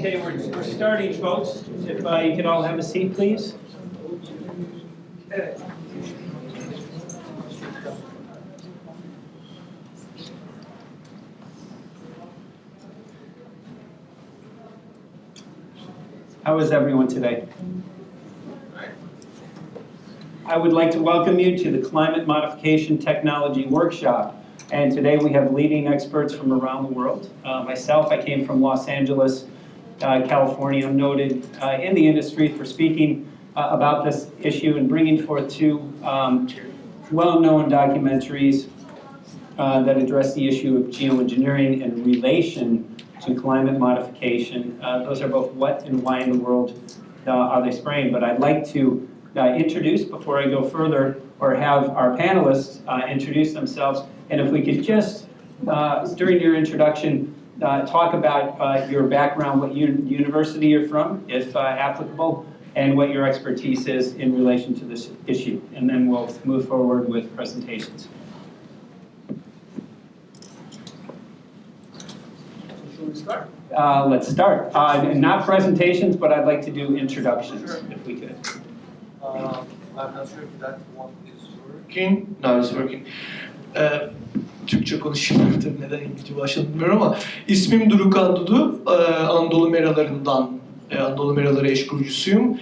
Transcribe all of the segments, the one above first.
Okay, we're starting, folks. If you could all have a seat, please. How is everyone today? I would like to welcome you to the Climate Modification Technology Workshop. And today we have leading experts from around the world. Myself, I came from Los Angeles, California. I'm noted in the industry for speaking about this issue and bringing forth two well-known documentaries that address the issue of geoengineering in relation to climate modification. Those are both what and why in the world are they spraying. But I'd like to introduce, before I go further, or have our panelists introduce themselves. And if we could just, during your introduction, talk about your background, what university you're from, if applicable, and what your expertise is in relation to this issue. And then we'll move forward with presentations. Shall we start? Let's start. Not presentations, but I'd like to do introductions, if we could. I'm not sure if that one is working. No, it's working. Türkçe konuşuyorum tabii, neden İngilizce başladım bilmiyorum ama ismim Durukan Dudu, Anadolu Meralarından, Anadolu Meraları eş kurucusuyum.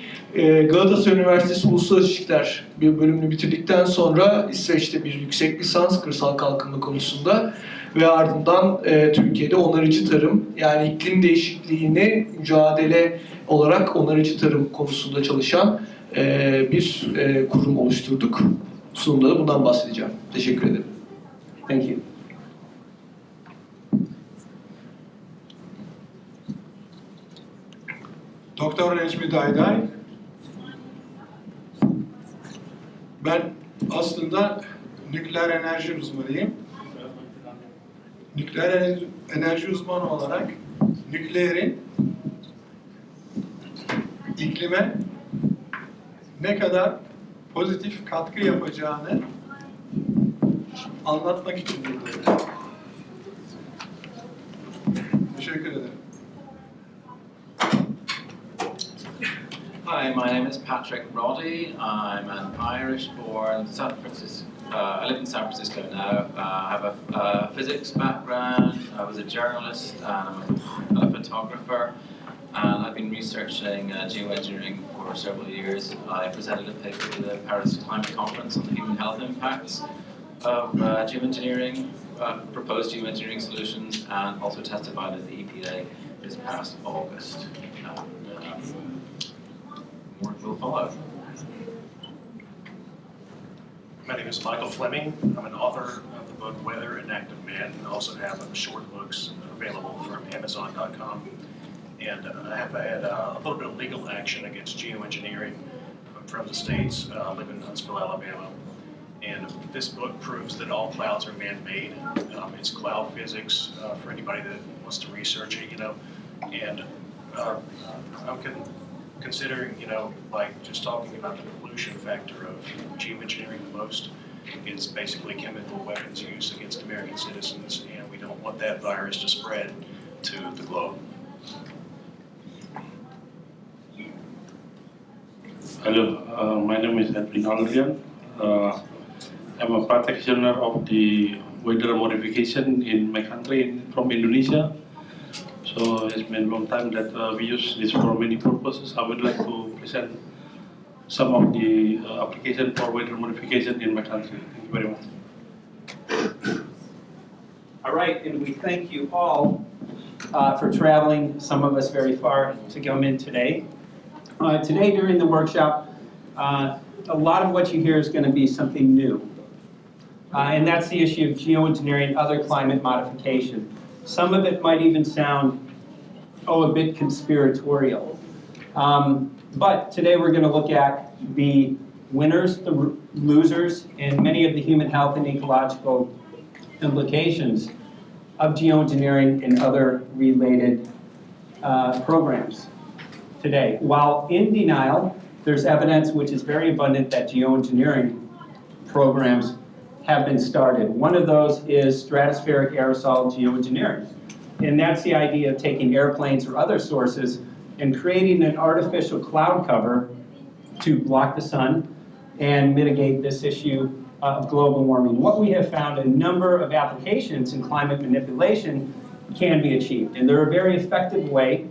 Galatasaray Üniversitesi Uluslararası İlişkiler bir bölümünü bitirdikten sonra İsveç'te bir yüksek lisans kırsal kalkınma konusunda ve ardından Türkiye'de onarıcı tarım, yani iklim değişikliğini mücadele olarak onarıcı tarım konusunda çalışan bir kurum oluşturduk. Sunumda da bundan bahsedeceğim. Teşekkür ederim. Thank you. Doktor Necmi Dayday. Ben aslında nükleer enerji uzmanıyım. Nükleer enerji uzmanı olarak nükleerin iklime ne kadar pozitif katkı yapacağını anlatmak için buradayım. Teşekkür ederim. Hi, my name is Patrick Roddy. I'm an Irish-born San Francisco. I live in San Francisco now. I have a physics background. I was a journalist and I'm a photographer. And I've been researching geoengineering for several years. I presented a paper to the Paris Climate Conference on the human health impacts of geoengineering, proposed geoengineering solutions, and also testified at the EPA this past August. More will follow. My name is Michael Fleming. I'm an author of the book Weather and Active Men, and also have short books available from Amazon.com. And I have had a little bit of legal action against geoengineering from the States. I live in Huntsville, Alabama. And this book proves that all clouds are man-made. It's cloud physics for anybody that wants to research it, you know. And I'm considering, you know, like just talking about the pollution factor of geoengineering the most is basically chemical weapons use against American citizens, and we don't want that virus to spread to the globe. Hello, my name is Elvin Aldrian. I'm a practitioner of the weather modification in my country, from Indonesia. So it's been a long time that we use this for many purposes. I would like to present some of the application for weather modification in my country. Thank you very much. All right, and we thank you all for traveling, some of us very far, to come in today. Today during the workshop, a lot of what you hear is going to be something new. And that's the issue of geoengineering and other climate modification. Some of it might even sound, a bit conspiratorial. But today we're going to look at the winners, the losers, and many of the human health and ecological implications of geoengineering and other related programs today. While in denial, there's evidence which is very abundant that geoengineering programs have been started. One of those is stratospheric aerosol geoengineering. And that's the idea of taking airplanes or other sources and creating an artificial cloud cover to block the sun and mitigate this issue of global warming. What we have found, a number of applications in climate manipulation can be achieved. And they're a very effective way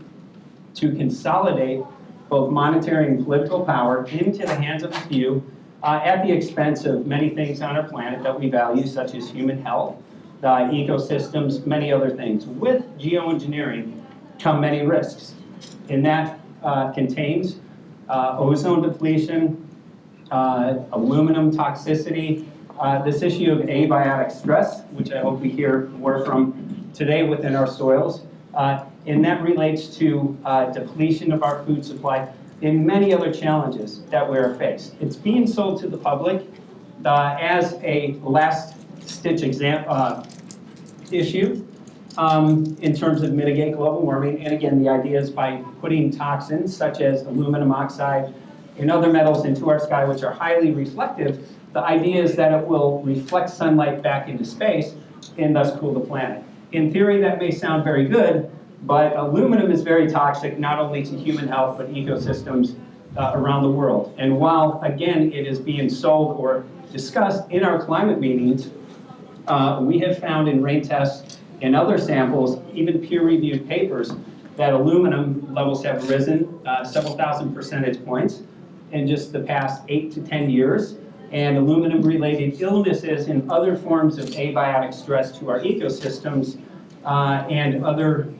to consolidate both monetary and political power into the hands of a few at the expense of many things on our planet that we value, such as human health, ecosystems, many other things. With geoengineering come many risks, and that contains ozone depletion, aluminum toxicity, this issue of abiotic stress, which I hope we hear more from today within our soils, and that relates to depletion of our food supply and many other challenges that we are faced. It's being sold to the public as a last-ditch issue in terms of mitigate global warming. And again, the idea is by putting toxins such as aluminum oxide and other metals into our sky, which are highly reflective, the idea is that it will reflect sunlight back into space and thus cool the planet. In theory, that may sound very good, but aluminum is very toxic, not only to human health, but ecosystems around the world. And while, again, it is being sold or discussed in our climate meetings, we have found in rain tests and other samples, even peer-reviewed papers, that aluminum levels have risen several thousand percentage points in just the past 8 to 10 years. And aluminum-related illnesses and other forms of abiotic stress to our ecosystems and other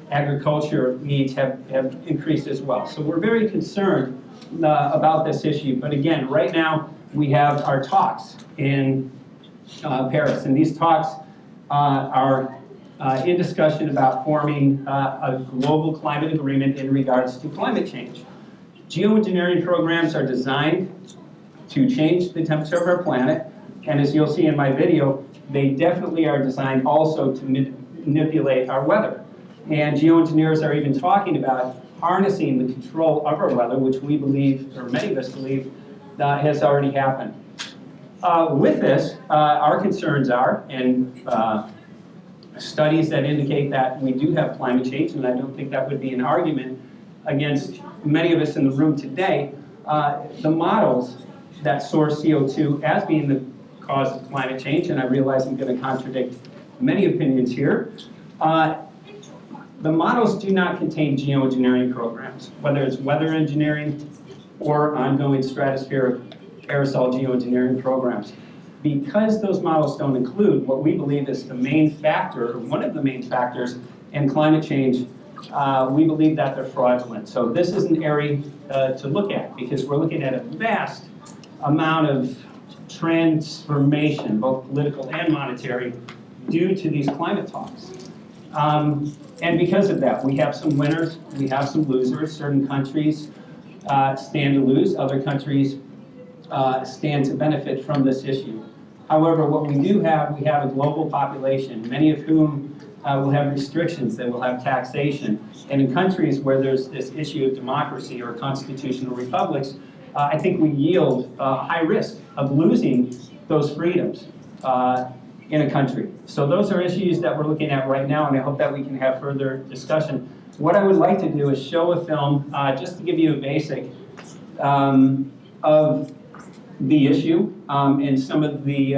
agriculture needs have increased as well. So we're very concerned about this issue. But again, right now we have our talks in Paris, and these talks are in discussion about forming a global climate agreement in regards to climate change. Geoengineering programs are designed to change the temperature of our planet, and as you'll see in my video, they definitely are designed also to manipulate our weather. And geoengineers are even talking about harnessing the control of our weather, which we believe, or many of us believe, has already happened. With this, our concerns are, and studies that indicate that we do have climate change, and I don't think that would be an argument against many of us in the room today, the models that source CO2 as being the cause of climate change, and I realize I'm going to contradict many opinions here. The models do not contain geoengineering programs, whether it's weather engineering or ongoing stratospheric aerosol geoengineering programs. Because those models don't include what we believe is the main factor, or one of the main factors in climate change, we believe that they're fraudulent. So this is an area to look at, because we're looking at a vast amount of transformation, both political and monetary, due to these climate talks. And because of that, we have some winners, we have some losers. Certain countries stand to lose, other countries stand to benefit from this issue. However, what we do have, we have a global population, many of whom will have restrictions, they will have taxation. And in countries where there's this issue of democracy or constitutional republics, I think we yield high risk of losing those freedoms in a country. So those are issues that we're looking at right now, and I hope that we can have further discussion. What I would like to do is show a film, just to give you a basic of the issue and some of the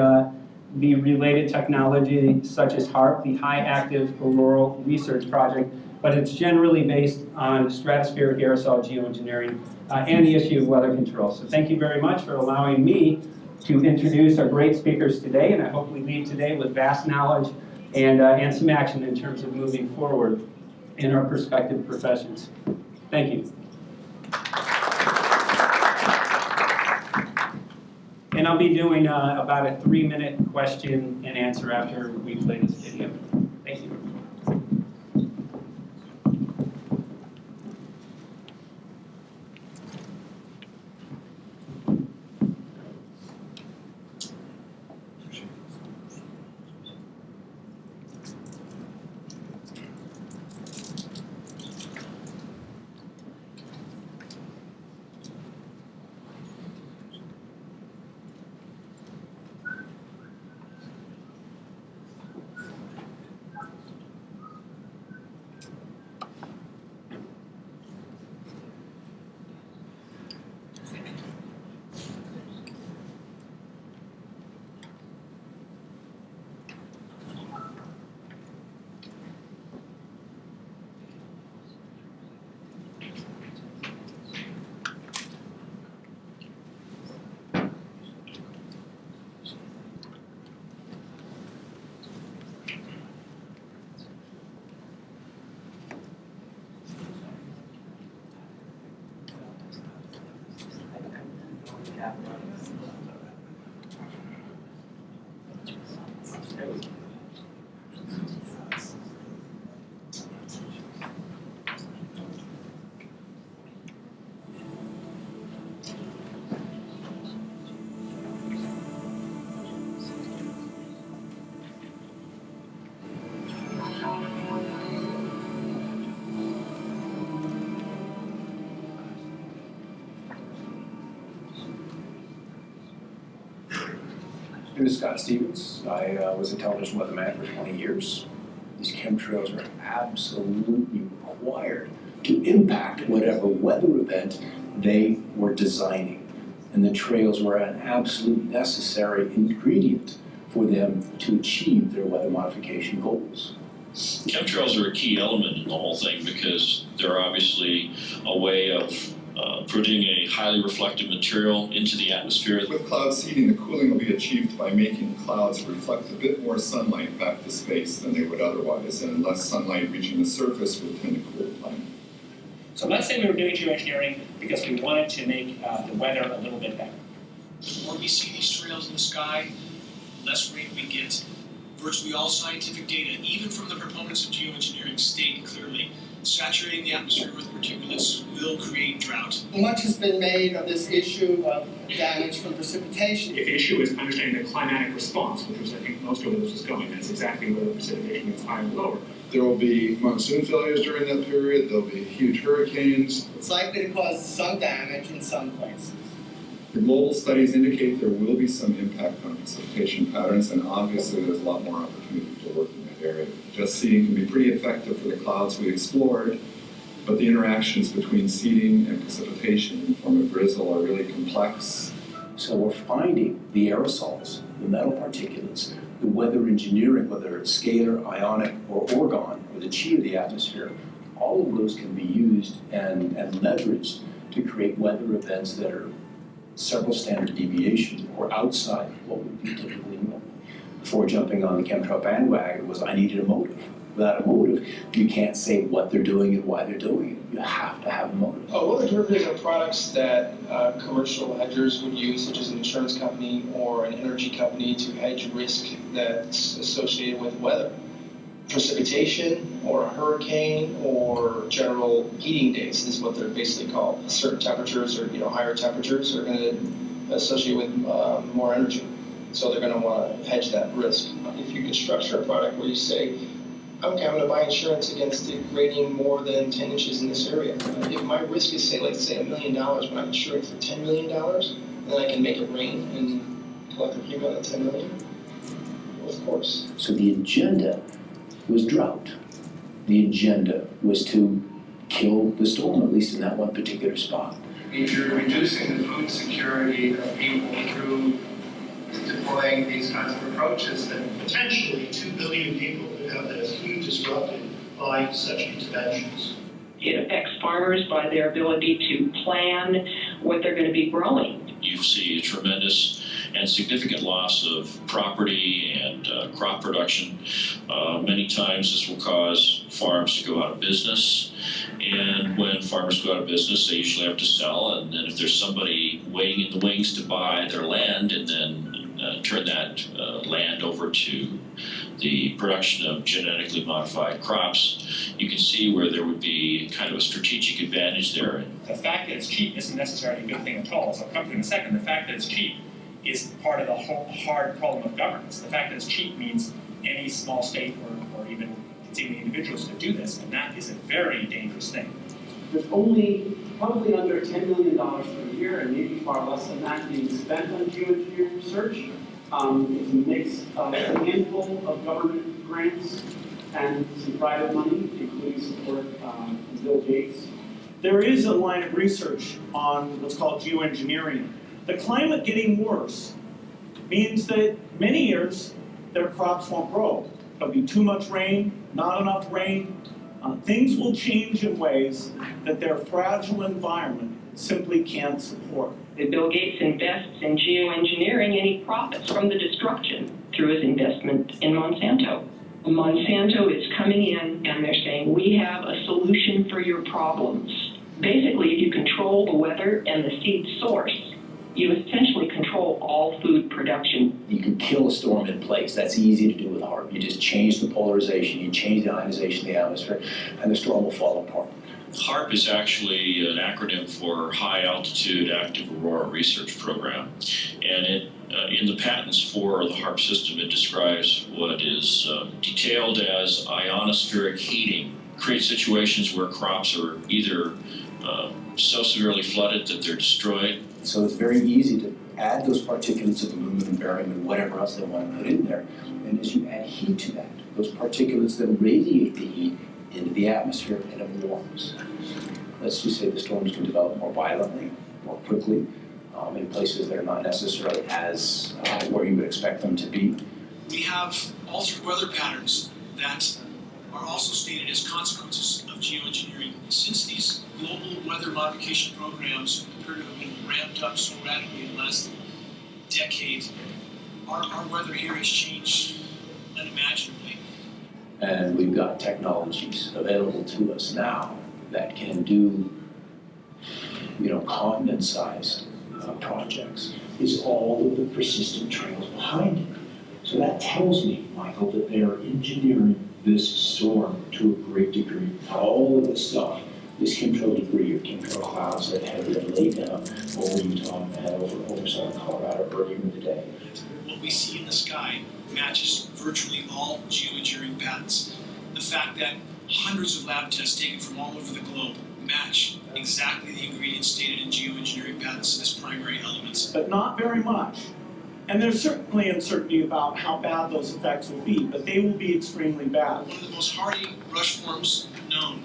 related technology, such as HAARP, the High Active Auroral Research Project, but it's generally based on stratospheric aerosol geoengineering and the issue of weather control. So thank you very much for allowing me to introduce our great speakers today, and I hope we leave today with vast knowledge and some action in terms of moving forward in our respective professions. Thank you. And I'll be doing about a 3-minute question and answer after we play this video. Thank you. name is Scott Stevens. I was a television weatherman for 20 years. These chemtrails are absolutely required to impact whatever weather event they were designing. And the trails were an absolute necessary ingredient for them to achieve their weather modification goals. Chemtrails are a key element in the whole thing because they're obviously a way of putting a highly reflective material into the atmosphere. With cloud seeding, the cooling will be achieved by making clouds reflect a bit more sunlight back to space than they would otherwise, and less sunlight reaching the surface would tend to cool the planet. So let's say we were doing geoengineering because we wanted to make the weather a little bit better. The more we see these trails in the sky, the less rain we get. Virtually all scientific data, even from the proponents of geoengineering, state clearly saturating the atmosphere with particulates will create drought. Much has been made of this issue of damage from precipitation. If the issue is understanding the climatic response, which was I think most of where this was going, that's exactly where the precipitation is higher and lower. There will be monsoon failures during that period, there'll be huge hurricanes. It's likely to cause some damage in some places. The global studies indicate there will be some impact on precipitation patterns, and obviously there's a lot more opportunity to work in that area. Just seeding can be pretty effective for the clouds we explored, but the interactions between seeding and precipitation in the form of drizzle are really complex. So we're finding the aerosols, the metal particulates, the weather engineering, whether it's scalar, ionic, or orgone, or the chi of the atmosphere, all of those can be used and leveraged to create weather events that are several standard deviations or outside what would be typically normal. Before jumping on the chemtrail bandwagon was I needed a motive. Without a motive, you can't say what they're doing and why they're doing it. You have to have a motive. Weather derivatives are products that commercial hedgers would use, such as an insurance company or an energy company, to hedge risk that's associated with weather. Precipitation or a hurricane or general heating days is what they're basically called. Certain temperatures or higher temperatures are going to associate with more energy. So they're going to want to hedge that risk. If you can structure a product where you say, okay, I'm going to buy insurance against it raining more than 10 inches in this area. If my risk is, say $1 million, but I'm insuring for $10 million, then I can make it rain and collect a premium on that $10 million? Well, of course. So the agenda was drought. The agenda was to kill the storm, at least in that one particular spot. If you're reducing the food security of people through deploying these kinds of approaches, then potentially 2 billion people could have their food disrupted by such interventions. It affects farmers by their ability to plan what they're going to be growing. You see a tremendous and significant loss of property and crop production. Many times this will cause farms to go out of business, and when farmers go out of business, they usually have to sell, and then if there's somebody waiting in the wings to buy their land and then turn that land over to the production of genetically modified crops, you can see where there would be kind of a strategic advantage there. The fact that it's cheap isn't necessarily a good thing at all. So I'll come to in a second. The fact that it's cheap is part of the whole hard problem of governance. The fact that it's cheap means any small state or even individuals could do this, and that is a very dangerous thing. There's only probably under $10 million per year, and maybe far less than that, being spent on geoengineering research. It's a mix of a handful of government grants and some private money, including support from Bill Gates. There is a line of research on what's called geoengineering. The climate getting worse means that many years their crops won't grow. There'll be too much rain, not enough rain. Things will change in ways that their fragile environment simply can't support. Bill Gates invests in geoengineering and he profits from the destruction through his investment in Monsanto. Monsanto is coming in and they're saying, we have a solution for your problems. Basically, if you control the weather and the seed source, you essentially control all food production. You can kill a storm in place. That's easy to do with HAARP. You just change the polarization, you change the ionization of the atmosphere, and the storm will fall apart. HAARP is actually an acronym for High Altitude Active Aurora Research Program, and it in the patents for the HAARP system, it describes what is detailed as ionospheric heating. Creates situations where crops are either so severely flooded that they're destroyed. So it's very easy to add those particulates of aluminum, barium, and whatever else they want to put in there. And as you add heat to that, those particulates then radiate the heat into the atmosphere and it warms. Let's just say the storms can develop more violently, more quickly, in places that are not necessarily as where you would expect them to be. We have altered weather patterns that are also stated as consequences of geoengineering. Since these global weather modification programs appear to have been ramped up so radically in the last decade, our weather here has changed unimaginably. And we've got technologies available to us now that can do, continent-sized projects. Is all of the persistent trails behind it. So that tells me, Michael, that they are engineering this storm to a great degree. All of the stuff, this chemtrail debris or chemtrail clouds that have been laid down over Utah and over southern Colorado earlier in the day. What we see in the sky matches virtually all geoengineering patterns. The fact that hundreds of lab tests taken from all over the globe match exactly the ingredients stated in geoengineering patents as primary elements. But not very much. And there's certainly uncertainty about how bad those effects will be, but they will be extremely bad. One of the most hardy brush forms known,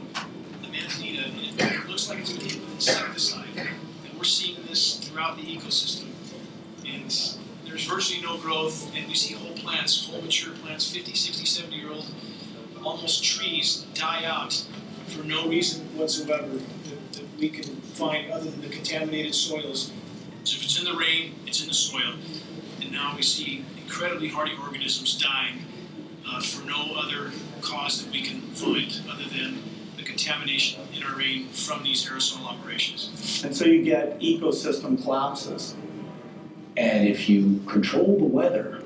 the manzanita, it looks like it's made with insecticide. And we're seeing this throughout the ecosystem. And there's virtually no growth, and we see whole plants, whole mature plants, 50, 60, 70-year-old, almost trees die out for no reason whatsoever that we can find other than the contaminated soils. So if it's in the rain, it's in the soil. And now we see incredibly hardy organisms dying for no other cause that we can find other than the contamination in our rain from these aerosol operations. And so you get ecosystem collapses. And if you control the weather,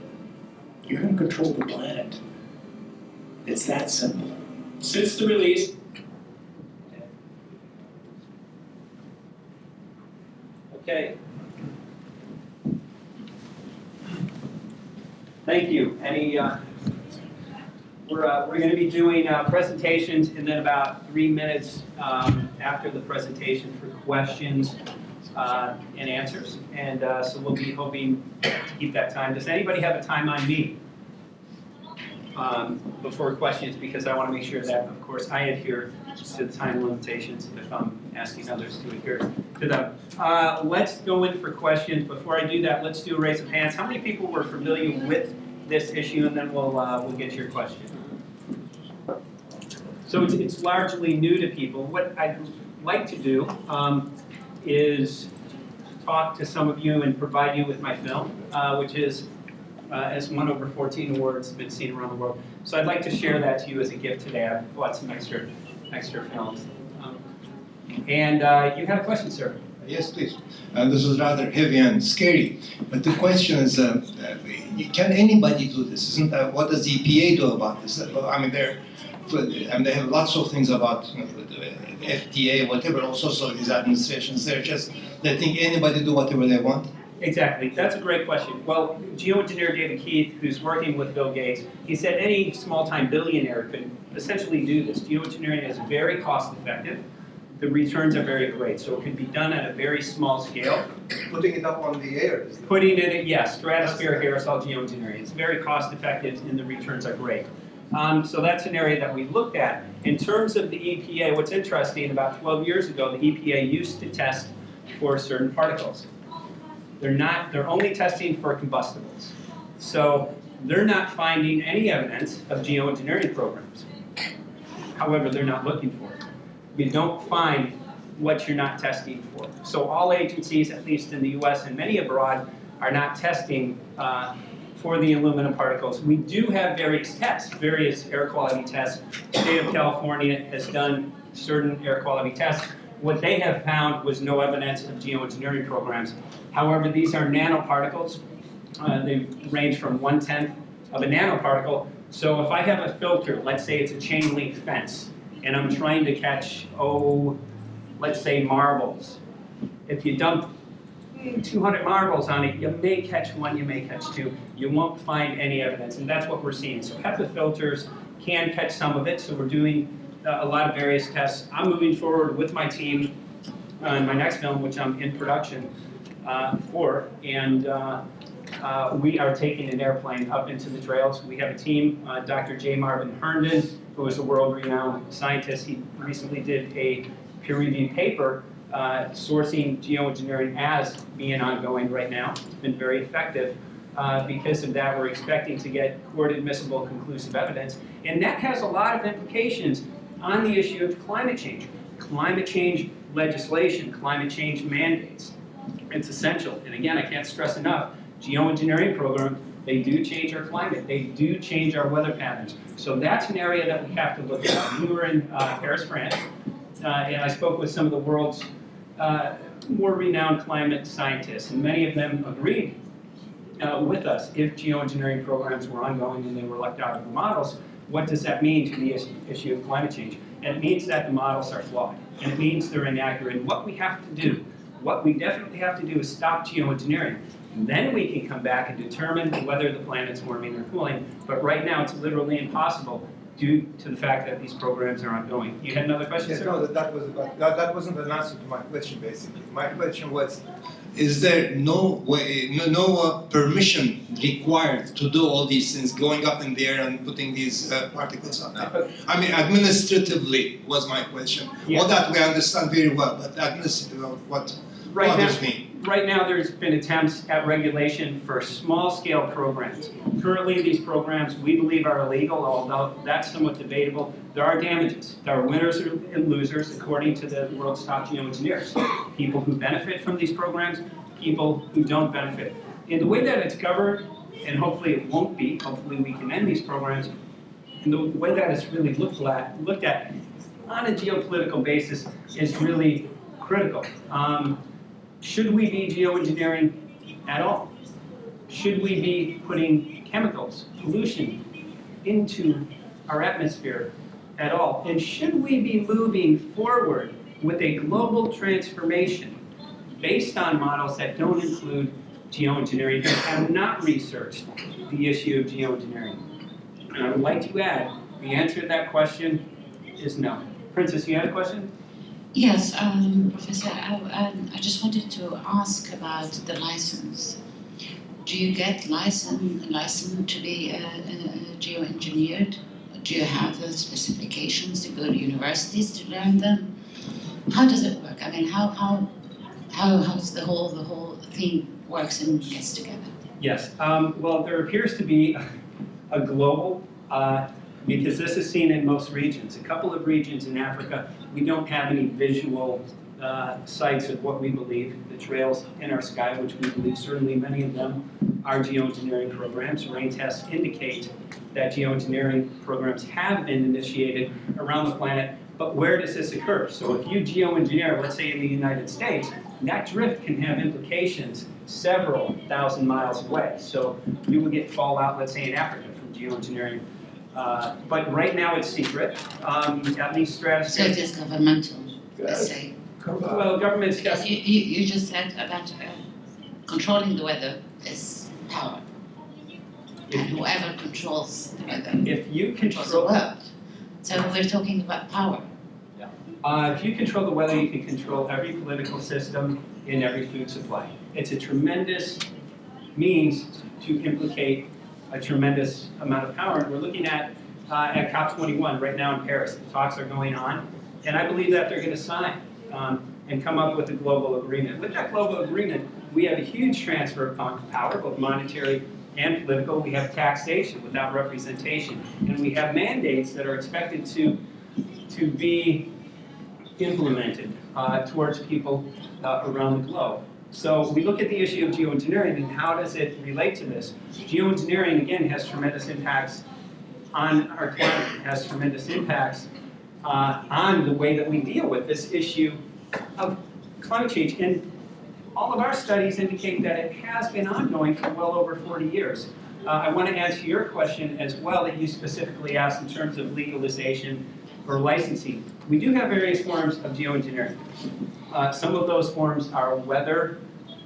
you're going to control the planet. It's that simple. Since the release, okay. Thank you. We're going to be doing presentations and then about 3 minutes after the presentation for questions and answers. And so we'll be hoping to keep that time. Does anybody have a time on me before questions? Because I want to make sure that, of course, I adhere to the time limitations if I'm asking others to adhere to them. Let's go in for questions. Before I do that, let's do a raise of hands. How many people were familiar with this issue? And then we'll get to your question. So it's largely new to people. What I'd like to do is talk to some of you and provide you with my film, which is has won over 14 awards, been seen around the world. So I'd like to share that to you as a gift today. I've bought some extra films. And you have a question, sir? Yes, please. This is rather heavy and scary, but the question is, can anybody do this? Isn't that, what does the EPA do about this? I mean, they have lots of things about the FDA, whatever, all sorts of these administrations. They're just letting anybody do whatever they want. Exactly. That's a great question. Well, geoengineer David Keith, who's working with Bill Gates, he said any small-time billionaire could essentially do this. Geoengineering is very cost-effective. The returns are very great, so it can be done at a very small scale. Putting it up on the air. Putting it in, yes, stratospheric aerosol geoengineering. It's very cost-effective and the returns are great. So that's an area that we looked at. In terms of the EPA, what's interesting, about 12 years ago, the EPA used to test for certain particles. They're only testing for combustibles. So they're not finding any evidence of geoengineering programs. However, they're not looking for it. You don't find what you're not testing for. So all agencies, at least in the US and many abroad, are not testing for the aluminum particles. We do have various tests, various air quality tests. The state of California has done certain air quality tests. What they have found was no evidence of geoengineering programs. However, these are nanoparticles. They range from 1/10 of a nanoparticle. So if I have a filter, let's say it's a chain link fence, and I'm trying to catch, let's say marbles. If you dump 200 marbles on it, you may catch one, you may catch two. You won't find any evidence, and that's what we're seeing. So HEPA filters can catch some of it, so we're doing a lot of various tests. I'm moving forward with my team on my next film, which I'm in production, for, and we are taking an airplane up into the trails. We have a team, Dr. J. Marvin Herndon, who is a world-renowned scientist. He recently did a peer-reviewed paper sourcing geoengineering as being ongoing right now. It's been very effective. Because of that, we're expecting to get court-admissible conclusive evidence. And that has a lot of implications on the issue of climate change legislation, climate change mandates. It's essential. And again, I can't stress enough, geoengineering programs, they do change our climate. They do change our weather patterns. So that's an area that we have to look at. We were in Paris, France, and I spoke with some of the world's more renowned climate scientists, and many of them agreed with us. If geoengineering programs were ongoing and they were left out of the models, what does that mean to the issue of climate change? And it means that the models are flawed, and it means they're inaccurate. And what we have to do, what we definitely have to do is stop geoengineering. And then we can come back and determine whether the planet's warming or cooling. But right now, it's literally impossible due to the fact that these programs are ongoing. You had another question, Yes, sir? no, that wasn't an answer to my question, basically. My question was, is there no way, no permission required to do all these things, going up in the air and putting these particles up there? I mean, administratively was my question. Yeah. All that we understand very well, but administratively, what bothers me? Right now, there's been attempts at regulation for small-scale programs. Currently, these programs, we believe, are illegal, although that's somewhat debatable. There are damages. There are winners and losers, according to the world's top geoengineers. People who benefit from these programs, people who don't benefit. In the way that it's governed, and hopefully it won't be, hopefully we can end these programs, and the way that it's really looked at on a geopolitical basis is really critical. Should we be geoengineering at all? Should we be putting chemicals, pollution, into our atmosphere at all? And should we be moving forward with a global transformation based on models that don't include geoengineering, that have not researched the issue of geoengineering? And I would like to add, the answer to that question is no. Princess, you had a question? Yes, Professor, I just wanted to ask about the license. Do you get license to be geoengineered? Do you have the specifications to go to universities to learn them? How does it work? I mean, how's the whole thing works and gets together? Yes. Well, there appears to be a global, because this is seen in most regions. A couple of regions in Africa, we don't have any visual sites of what we believe, the trails in our sky, which we believe certainly many of them are geoengineering programs. Rain tests indicate that geoengineering programs have been initiated around the planet, but where does this occur? So if you geoengineer, let's say in the United States, that drift can have implications several thousand miles away. So you would get fallout, let's say in Africa, from geoengineering. But right now it's secret, at least stratosphere. So it is governmental, let's say. Well, governments... Because you just said about controlling the weather is power. And whoever controls the weather if you controls the world. So we're talking about power. If you control the weather, you can control every political system in every food supply. It's a tremendous means to implicate a tremendous amount of power. And we're looking at COP21 right now in Paris. The talks are going on, and I believe that they're going to sign and come up with a global agreement. With that global agreement, we have a huge transfer of power, both monetary and political. We have taxation without representation, and we have mandates that are expected to be implemented towards people around the globe. So we look at the issue of geoengineering and how does it relate to this? Geoengineering, again, has tremendous impacts on our climate, has tremendous impacts on the way that we deal with this issue of climate change. And all of our studies indicate that it has been ongoing for well over 40 years. I want to answer your question as well that you specifically asked in terms of legalization or licensing. We do have various forms of geoengineering. Some of those forms are weather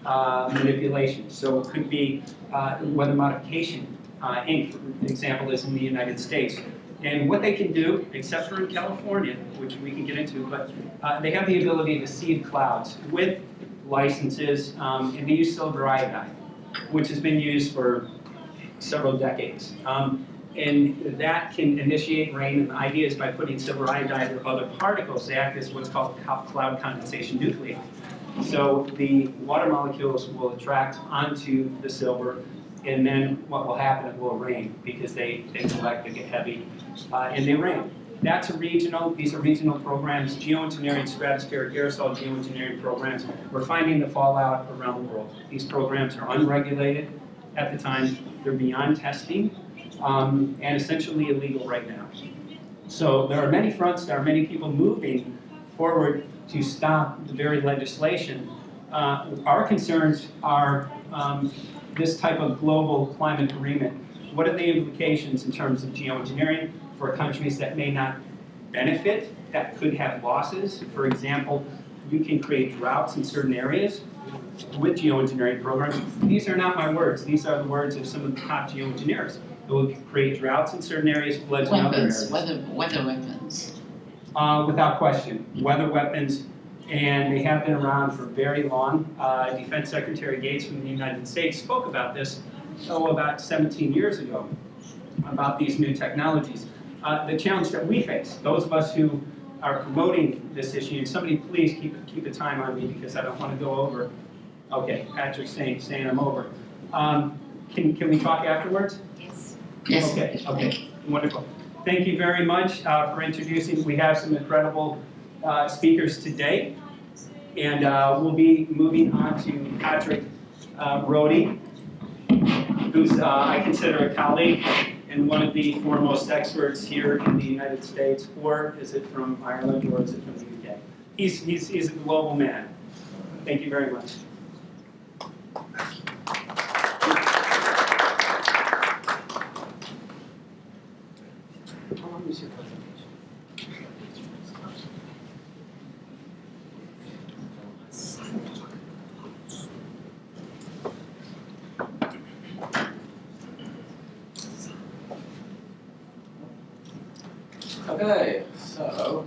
manipulation. So it could be weather modification. Inc., for example, is in the United States. And what they can do, except for in California, which we can get into, but they have the ability to seed clouds with licenses, and they use silver iodide, which has been used for several decades. And that can initiate rain, and the idea is by putting silver iodide or other particles, they act as what's called cloud condensation nuclei. So the water molecules will attract onto the silver, and then what will happen, it will rain because they collect, they get heavy, and they rain. These are regional programs, geoengineering, stratospheric aerosol geoengineering programs. We're finding the fallout around the world. These programs are unregulated at the time, they're beyond testing, and essentially illegal right now. So there are many fronts, there are many people moving forward to stop the very legislation. Our concerns are this type of global climate agreement. What are the implications in terms of geoengineering for countries that may not benefit, that could have losses? For example, you can create droughts in certain areas with geoengineering programs. These are not my words, these are the words of some of the top geoengineers. It will create droughts in certain areas, floods in other areas. Weather weapons. Without question, weather weapons, and they have been around for very long. Defense Secretary Gates from the United States spoke about this, about 17 years ago, about these new technologies. The challenge that we face, those of us who are promoting this issue, and somebody please keep a time on me because I don't want to go over. Okay, Patrick's saying I'm over. Can we talk afterwards? Yes. Okay, wonderful. Thank you very much for introducing. We have some incredible speakers today, and we'll be moving on to Patrick Rody, who's I consider a colleague and one of the foremost experts here in the United States, or is it from Ireland, or is it from the UK? He's a global man. Thank you very much. How long is your presentation? Okay, so,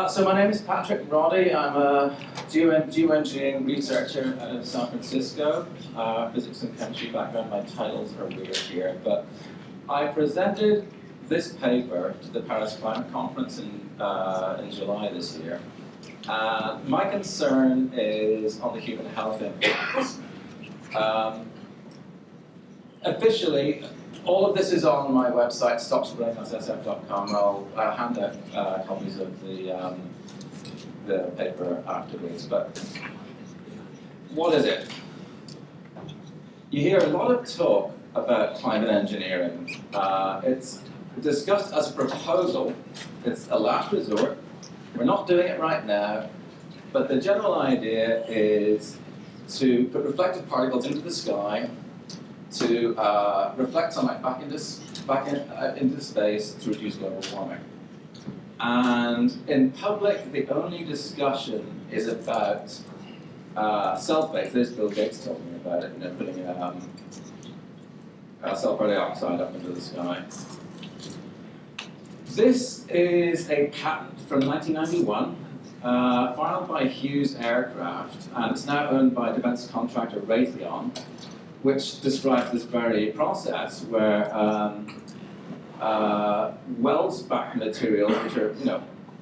so my name is Patrick Roddy. I'm a geoengineering researcher out of San Francisco. Physics and chemistry background, my titles are weird here, but I presented this paper to the Paris Climate Conference in July this year. My concern is on the human health impacts. Officially, all of this is on my website, stopsprayingussf.com. I'll hand out copies of the paper afterwards. But what is it? You hear a lot of talk about climate engineering. It's discussed as a proposal. It's a last resort. We're not doing it right now, but the general idea is to put reflective particles into the sky to reflect sunlight back into space to reduce global warming. And in public, the only discussion is about sulfates. There's Bill Gates talking about it, putting sulfur dioxide up into the sky. This is a patent from 1991, filed by Hughes Aircraft, and it's now owned by defense contractor Raytheon, which describes this very process where wells back materials, which are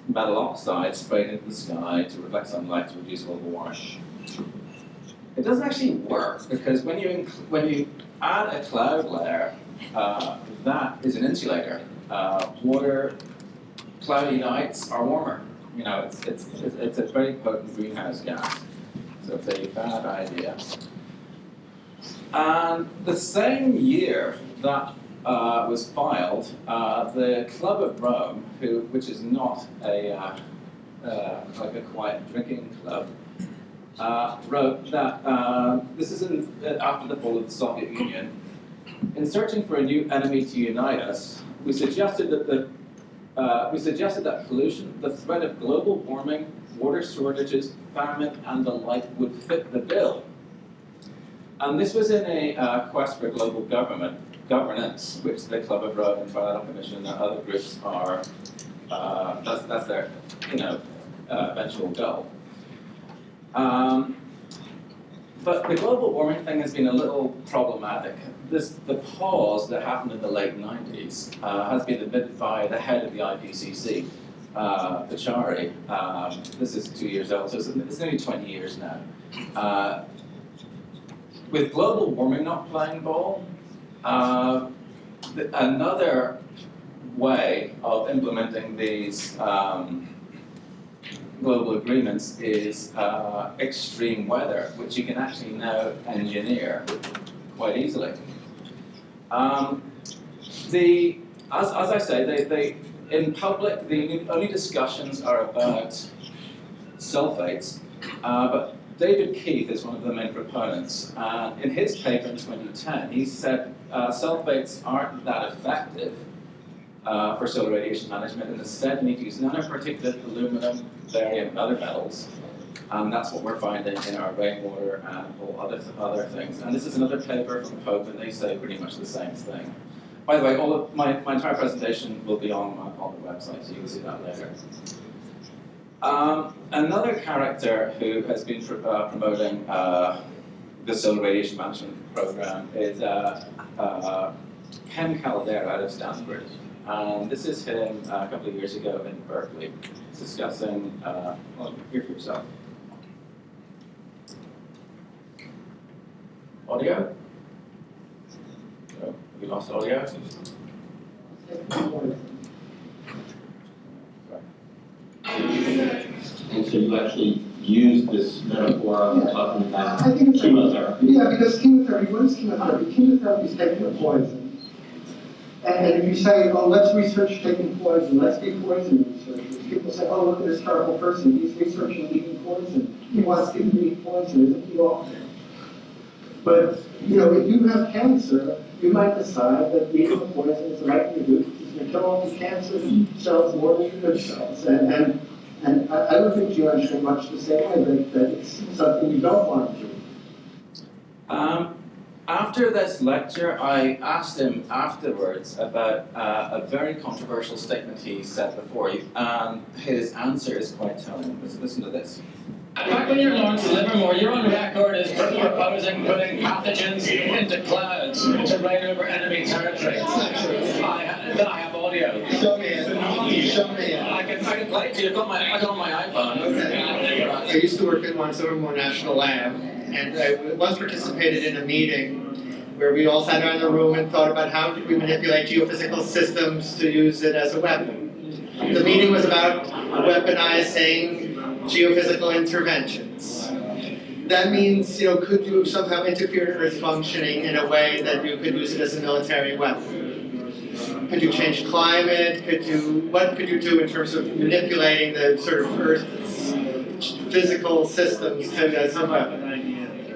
metal oxide, sprayed into the sky to reflect sunlight to reduce global warming. It doesn't actually work because when you add a cloud layer, that is an insulator. Water, cloudy nights are warmer. It's a very potent greenhouse gas, so it's a bad idea. And the same year that was filed, the Club of Rome, which is not like a quiet drinking club, wrote that this is after the fall of the Soviet Union. In searching for a new enemy to unite us, we suggested that pollution, the threat of global warming, water shortages, famine, and the like would fit the bill. And this was in a quest for global governance, which the Club of Rome and Trilateral Commission and other groups are That's their, eventual goal. But the global warming thing has been a little problematic. The pause that happened in the late 90s has been admitted by the head of the IPCC, Pachari. This is 2 years old, so it's nearly 20 years now. With global warming not playing ball, another way of implementing these global agreements is extreme weather, which you can actually now engineer quite easily. As I say, in public, the only discussions are about sulfates, but David Keith is one of the main proponents. In his paper in 2010, he said sulfates aren't that effective for solar radiation management, and instead you need to use nanoparticulate aluminum, barium, and other metals. That's what we're finding in our rainwater and all other things. And this is another paper from Pope, and they say pretty much the same thing. By the way, all of my entire presentation will be on the website, so you can see that later. Another character who has been promoting the solar radiation management program is Ken Caldera out of Stanford. This is him a couple of years ago in Berkeley, discussing, well, hear for yourself. Audio? Oh, we lost audio? And so you actually use this metaphor of talking about I think it's chemotherapy. Yeah, because chemotherapy, what is chemotherapy? Chemotherapy is taking a poison. And if you say, oh, let's research taking poison, let's be poison researchers. People say, oh, look at this terrible person, he's researching eating poison. He wants people to eat poison, isn't he awful? But, if you have cancer, you might decide that eating the poison is the right thing to do. It's going to kill all the cancer cells more than the good cells. And I don't think you understand much the same way, that it's something you don't want to do. After this lecture, I asked him afterwards about a very controversial statement he said before, and his answer is quite telling. Listen to this. Back when you're Lawrence Livermore, you're on record as proposing putting pathogens into clouds to raid over enemy territory. Then I have audio. Show me it. Show me it. I can play it to you. I got on my iPhone. Okay. I used to work at Mount Livermore National Lab, and I once participated in a meeting where we all sat around the room and thought about how could we manipulate geophysical systems to use it as a weapon. The meeting was about weaponizing geophysical interventions. That means, could you somehow interfere in Earth functioning in a way that you could use it as a military weapon? Could you change climate? What could you do in terms of manipulating the sort of Earth's physical systems as a weapon?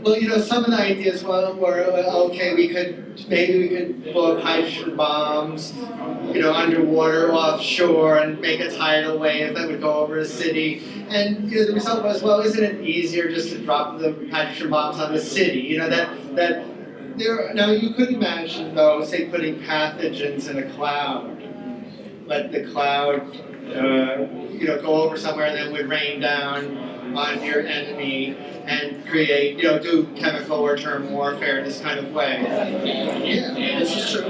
Well, some of the ideas were okay, maybe we could blow up hydrogen bombs, underwater, offshore, and make a tidal wave that would go over a city. And the result was, well, isn't it easier just to drop the hydrogen bombs on the city? Now you could imagine, though, say putting pathogens in a cloud, let the cloud, go over somewhere and then would rain down on your enemy and create, do chemical or term warfare in this kind of way. Yeah, this is true.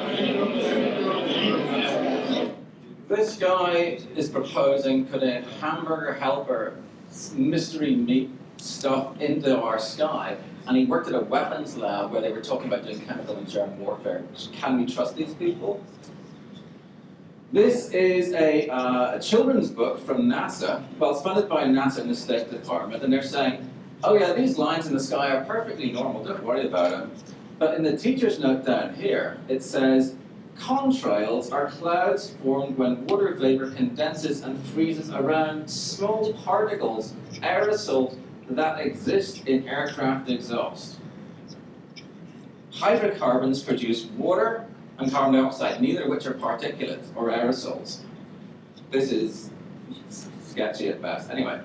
This guy is proposing putting hamburger helper mystery meat stuff into our sky, and he worked at a weapons lab where they were talking about doing chemical and germ warfare. Can we trust these people? This is a children's book from NASA. Well, it's funded by NASA and the State Department, and they're saying, oh yeah, these lines in the sky are perfectly normal, don't worry about them. But in the teacher's note down here, it says, contrails are clouds formed when water vapor condenses and freezes around small particles, aerosols, that exist in aircraft exhaust. Hydrocarbons produce water and carbon dioxide, neither of which are particulates or aerosols. This is sketchy at best. Anyway,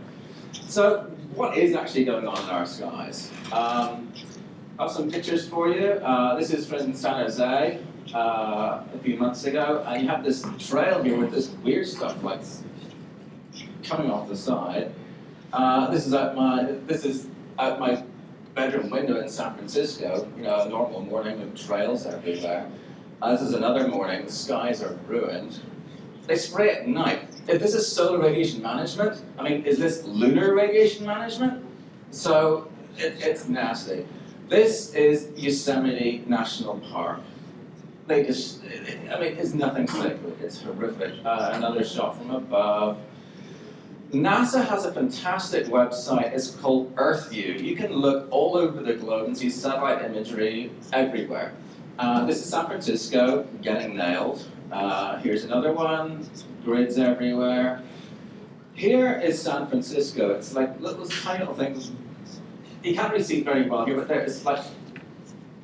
so what is actually going on in our skies? I have some pictures for you. This is from San Jose a few months ago, and you have this trail here with this weird stuff like coming off the side. This is out my bedroom window in San Francisco. You know, a normal morning with trails everywhere. This is another morning. The skies are ruined. They spray at night. If this is solar radiation management, I mean, is this lunar radiation management? So it's nasty. This is Yosemite National Park. They just, I mean, it's nothing sacred. It's horrific. Another shot from above. NASA has a fantastic website. It's called EarthView. You can look all over the globe and see satellite imagery everywhere. This is San Francisco, getting nailed. Here's another one, grids everywhere. Here is San Francisco. It's like little tiny little things. You can't really see it very well here, but it's like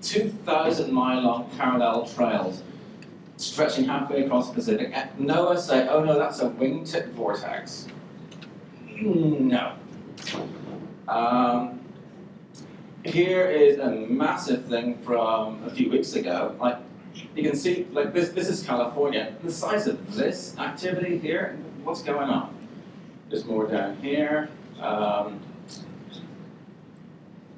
2,000 mile long parallel trails stretching halfway across the Pacific. And NOAA say, oh no, that's a wingtip vortex. No. Here is a massive thing from a few weeks ago. Like, you can see, like this is California. The size of this activity here, what's going on? There's more down here.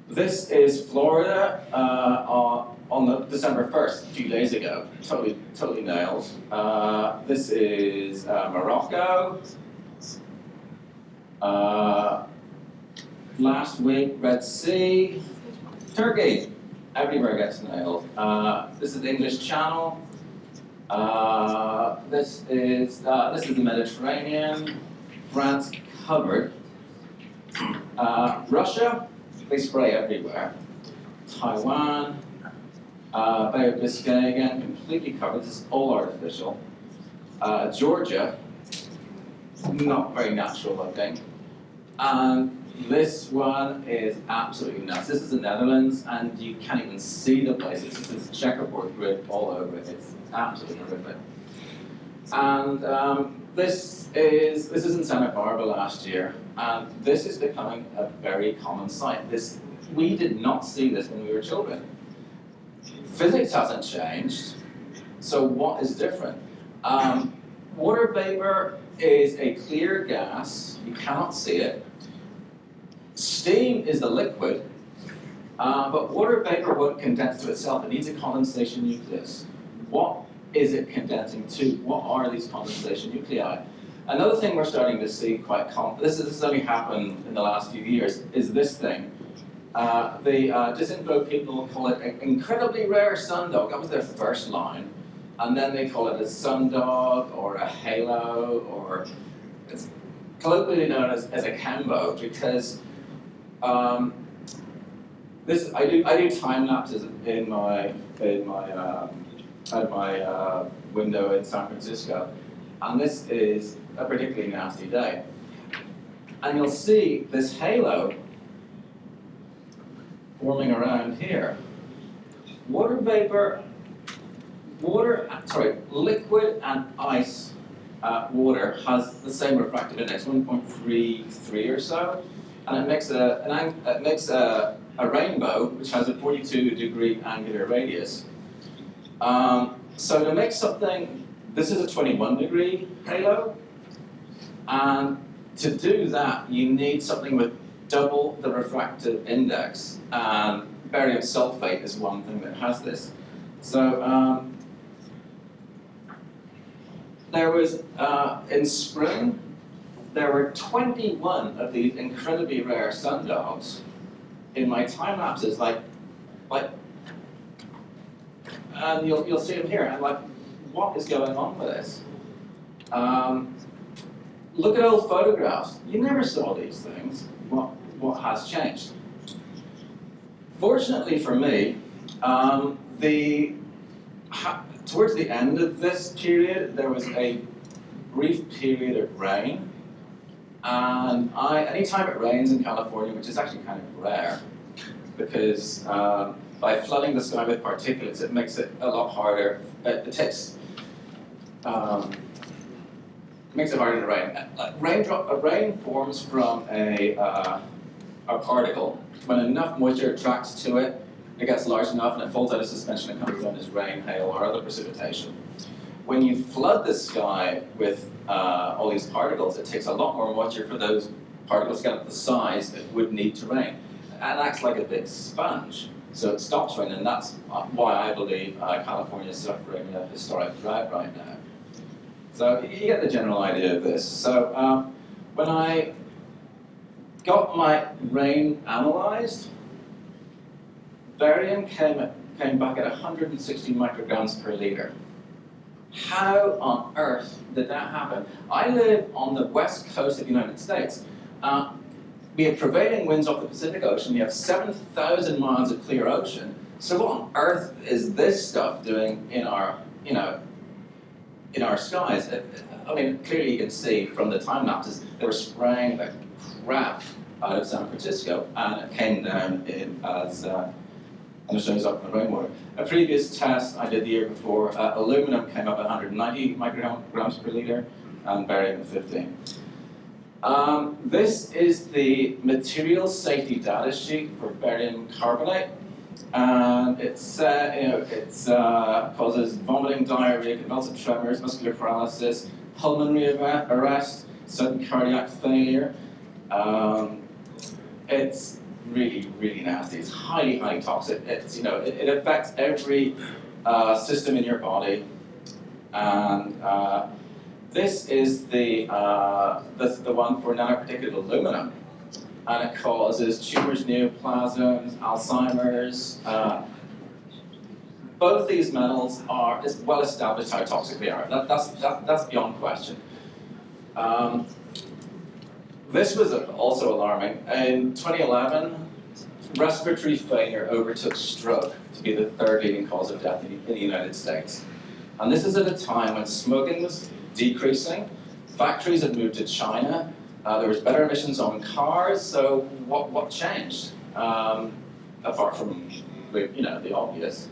This is Florida on the December 1st, a few days ago. Totally nailed. This is Morocco. Last week, Red Sea. Turkey. Everywhere gets nailed. This is the English Channel. This is the Mediterranean. France covered. Russia, they spray everywhere. Taiwan, Bay of Biscay again, completely covered. This is all artificial. Georgia, not very natural looking. And this one is absolutely nuts. This is the Netherlands, and you can't even see the place. It's just this checkerboard grid all over it. It's absolutely horrific. And this is in Santa Barbara last year, and this is becoming a very common sight. We did not see this when we were children. Physics hasn't changed, so what is different? Water vapor is a clear gas. You cannot see it. Steam is the liquid, but water vapor won't condense to itself. It needs a condensation nucleus. What is it condensing to? What are these condensation nuclei? Another thing we're starting to see quite common, this has only happened in the last few years, is this thing. The disinfo people call it an incredibly rare sundog. That was their first line. And then they call it a sundog or a halo, or it's colloquially known as a cambo, because I do time lapses in my window in San Francisco, and this is a particularly nasty day. And you'll see this halo forming around here. Liquid and ice water has the same refractive index, 1.33 or so, and it makes a rainbow which has a 42-degree angular radius. So to make something, this is a 21-degree halo, and to do that you need something with double the refractive index, and barium sulfate is one thing that has this. So there was, in spring, there were 21 of these incredibly rare sundogs in my time lapses, and you'll see them here. I'm like, what is going on with this? Look at old photographs. You never saw these things. What has changed? Fortunately for me, towards the end of this period, there was a brief period of rain. And anytime it rains in California, which is actually kind of rare, because by flooding the sky with particulates, it makes it a lot harder. It makes it harder to rain. Rain forms from a particle. When enough moisture attracts to it, it gets large enough and it falls out of suspension and comes down as rain, hail, or other precipitation. when you flood the sky with all these particles, it takes a lot more moisture for those particles to get up the size it would need to rain. And it acts like a big sponge. So it stops raining, and that's why I believe California is suffering a historic drought right now. So you get the general idea of this. So when I got my rain analyzed, barium came back at 160 micrograms per liter. How on earth did that happen? I live on the west coast of the United States. We have prevailing winds off the Pacific Ocean. We have 7,000 miles of clear ocean. So what on earth is this stuff doing in our, in our skies? I mean, clearly you can see from the time lapses, they were spraying the crap out of San Francisco, and it came down and it shows up in the rainwater. A previous test I did the year before, aluminum came up at 190 micrograms per liter, and barium at 15. This is the material safety data sheet for barium carbonate, and it's causes vomiting, diarrhea, convulsive tremors, muscular paralysis, pulmonary arrest, sudden cardiac failure. It's really, really nasty. It's highly, highly toxic. It's it affects every system in your body, and this is the one for nanoparticulate aluminum, and it causes tumors, neoplasms, Alzheimer's. Both these metals it's well established how toxic they are. That's beyond question. This was also alarming. In 2011, respiratory failure overtook stroke to be the third leading cause of death in the United States. And this is at a time when smoking was decreasing, factories had moved to China, there was better emissions on cars, so what changed? Apart from the obvious.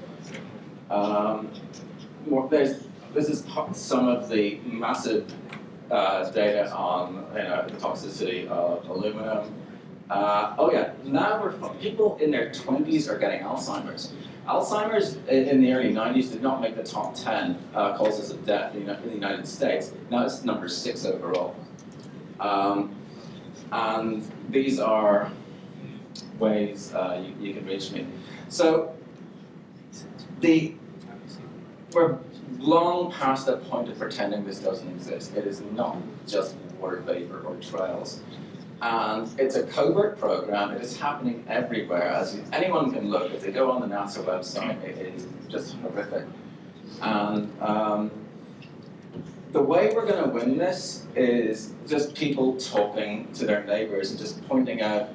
This is some of the massive data on the toxicity of aluminum. Now people in their 20s are getting Alzheimer's. Alzheimer's in the early 90s did not make the top 10 causes of death in the United States. Now it's number 6 overall. And these are ways you can reach me. So we're long past that point of pretending this doesn't exist. It is not just water vapor or trails. And it's a covert program. It is happening everywhere. As anyone can look, if they go on the NASA website, it is just horrific. And the way we're going to win this is just people talking to their neighbors and just pointing out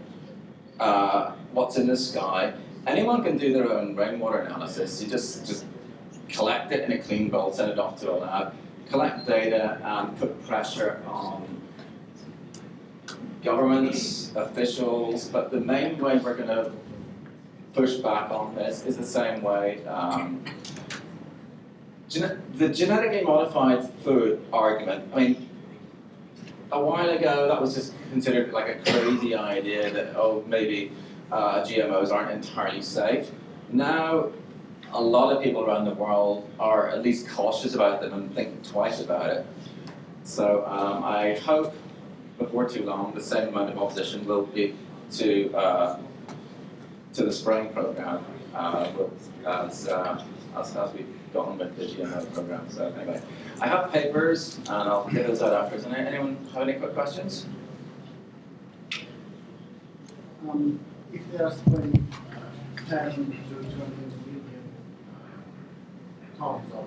what's in the sky. Anyone can do their own rainwater analysis. You just collect it in a clean bowl, send it off to a lab, collect data, and put pressure on governments, officials, but the main way we're going to push back on this is the same way. The genetically modified food argument, I mean, a while ago that was just considered like a crazy idea that, maybe GMOs aren't entirely safe. Now, a lot of people around the world are at least cautious about them and think twice about it. So I hope before too long the same amount of opposition will be to the spraying program as we've gone with the GMO program. So anyway, I have papers and I'll get those out after. Does anyone have any quick questions? If they are spraying 10 to 20 million tons of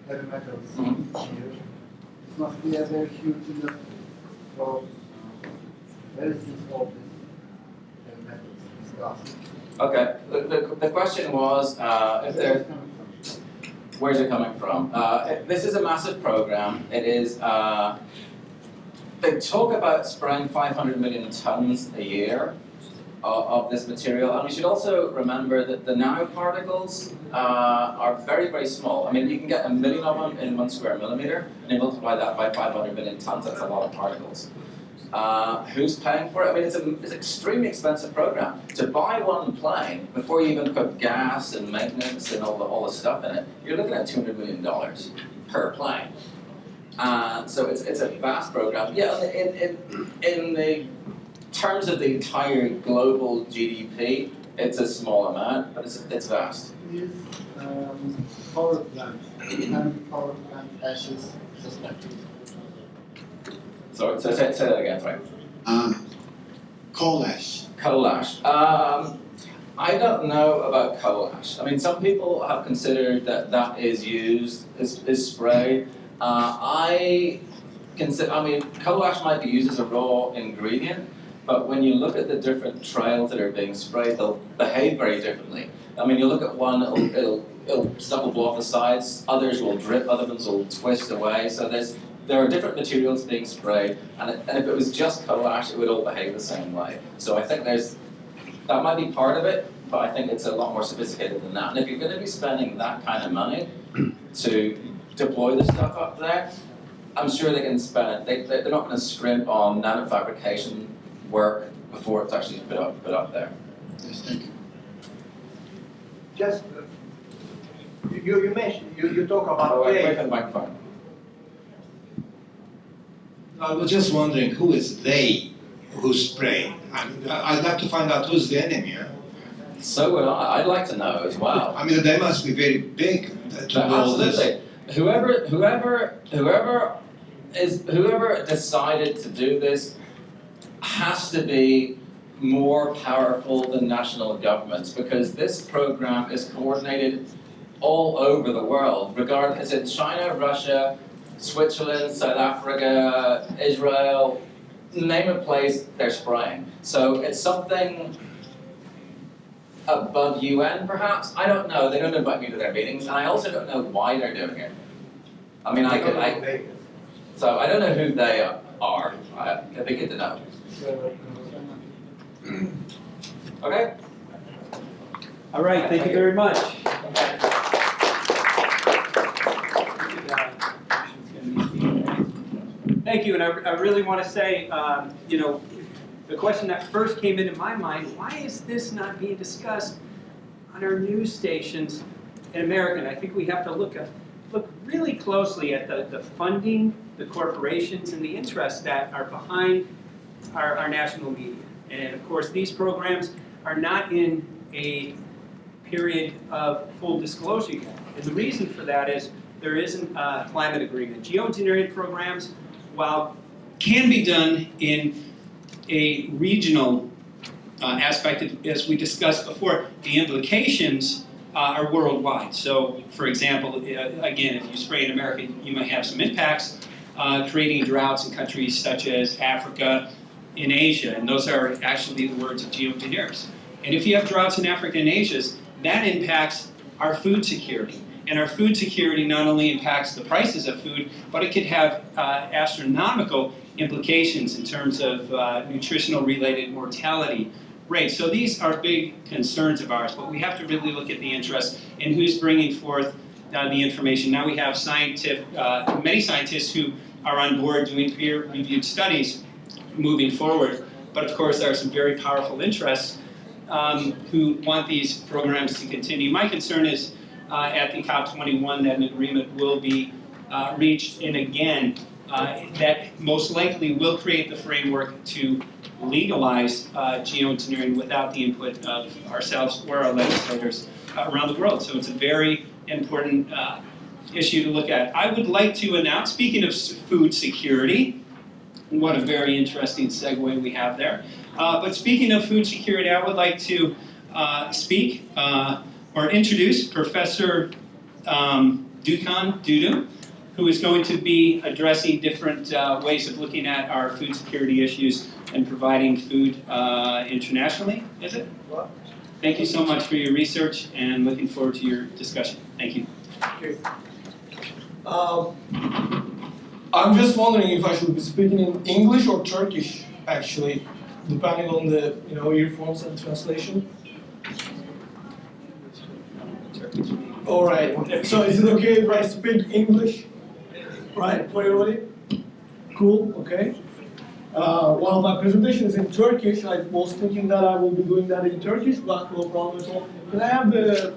heavy metals each year, it must be a very huge industry for resistance of this heavy metals, this gas. Okay, the question was if they're, where's it coming from? This is a massive program. It is, they talk about spraying 500 million tons a year of this material, and we should also remember that the nanoparticles are very, very small. I mean, you can get 1 million of them in 1 square millimeter, and you multiply that by 500 million tons, that's a lot of particles. Who's paying for it? I mean, it's an extremely expensive program. To buy one plane, before you even put gas and maintenance and all the stuff in it, you're looking at $200 million. per plane. So it's a vast program. Yeah, in the terms of the entire global GDP, it's a small amount, but it's vast. Is power plant and power plant ashes suspected? So say that again, sorry. Coal ash. Coal ash. I don't know about coal ash. I mean, some people have considered that is used, is sprayed. I mean, coal ash might be used as a raw ingredient, but when you look at the different trails that are being sprayed, they'll behave very differently. I mean, you look at one, stuff will blow off the sides, others will drip, other ones will twist away. So there are different materials being sprayed, and if it was just coal ash, it would all behave the same way. So I think that might be part of it, but I think it's a lot more sophisticated than that. And if you're going to be spending that kind of money to deploy the stuff up there, I'm sure they can spend it. They're not going to scrimp on nanofabrication work before it's actually put up there. Yes, thank you. Just, you mentioned, you talk about wait for the microphone. I was just wondering who is they who spray? I'd like to find out who's the enemy. Huh? So would I. I'd like to know as well. I mean, they must be very big to do all this. Absolutely. Whoever decided to do this has to be more powerful than national governments, because this program is coordinated all over the world. It's in China, Russia, Switzerland, South Africa, Israel, name a place, they're spraying. So it's something above UN, perhaps? I don't know. They don't invite me to their meetings, and I also don't know why they're doing it. I mean, so I don't know who they are. It'd be good to know. Okay? All right, thank you very much. Thank you, and I really want to say, the question that first came into my mind, why is this not being discussed on our news stations in America? And I think we have to look really closely at the funding, the corporations, and the interests that are behind our national media. And of course, these programs are not in a period of full disclosure yet. And the reason for that is there isn't a climate agreement. Geoengineering programs, while can be done in a regional aspect, as we discussed before, the implications are worldwide. So, for example, again, if you spray in America, you might have some impacts, creating droughts in countries such as Africa, in Asia, and those are actually the words of geoengineers. And if you have droughts in Africa and Asia, that impacts our food security. And our food security not only impacts the prices of food, but it could have astronomical implications in terms of nutritional related mortality rates. So these are big concerns of ours, but we have to really look at the interest in who's bringing forth the information. Now we have many scientists who are on board doing peer-reviewed studies moving forward, but of course there are some very powerful interests who want these programs to continue. My concern is at the COP21 that an agreement will be reached, and again, that most likely will create the framework to legalize geoengineering without the input of ourselves or our legislators around the world. So it's a very important issue to look at. I would like to announce, speaking of food security, what a very interesting segue we have there. But speaking of food security, I would like to speak or introduce Professor Duru, who is going to be addressing different ways of looking at our food security issues and providing food internationally, is it? Thank you so much for your research and looking forward to your discussion. Thank you. I'm just wondering if I should be speaking in English or Turkish, actually, depending on the earphones and translation. All right. So is it okay if I speak English? Right, for everybody? Cool. Okay. While my presentation is in Turkish, I was thinking that I will be doing that in Turkish, but no problem at all. Can I have the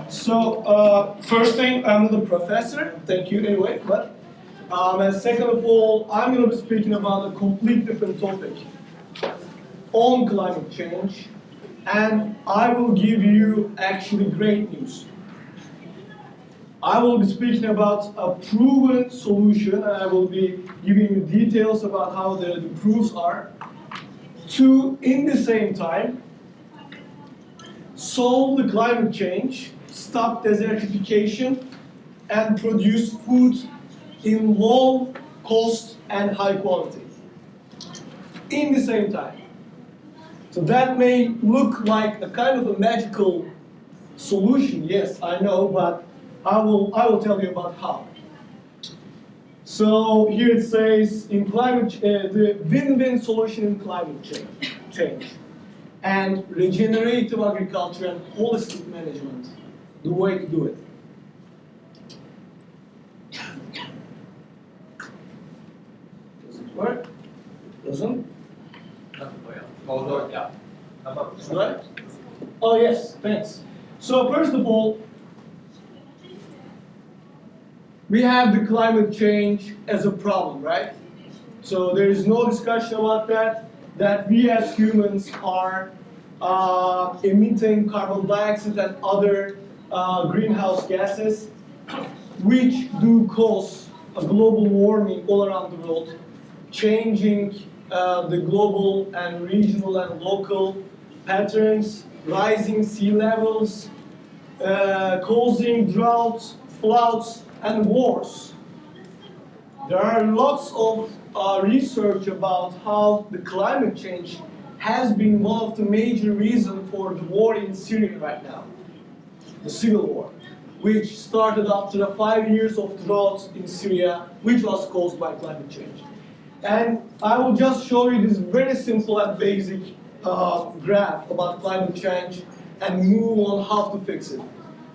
So, first thing, I'm the professor, thank you anyway, but, and second of all, I'm going to be speaking about a complete different topic on climate change, and I will give you actually great news. I will be speaking about a proven solution, and I will be giving you details about how the proofs are, to, in the same time, solve the climate change, stop desertification, and produce food in low cost and high quality. In the same time. So that may look like a kind of a magical solution, yes, I know, but I will tell you about how. So here it says in the win-win solution in climate change and regenerative agriculture and holistic management, the way to do it. Does it work? Doesn't? Right? Oh yes, thanks. So first of all, we have the climate change as a problem, right? So there is no discussion about that we as humans are emitting carbon dioxide and other greenhouse gases, which do cause a global warming all around the world, changing the global and regional and local patterns, rising sea levels, causing droughts, floods, and wars. There are lots of research about how the climate change has been one of the major reasons for the war in Syria right now, the civil war, which started after 5 years of drought in Syria, which was caused by climate change. And I will just show you this very simple and basic graph about climate change and move on how to fix it.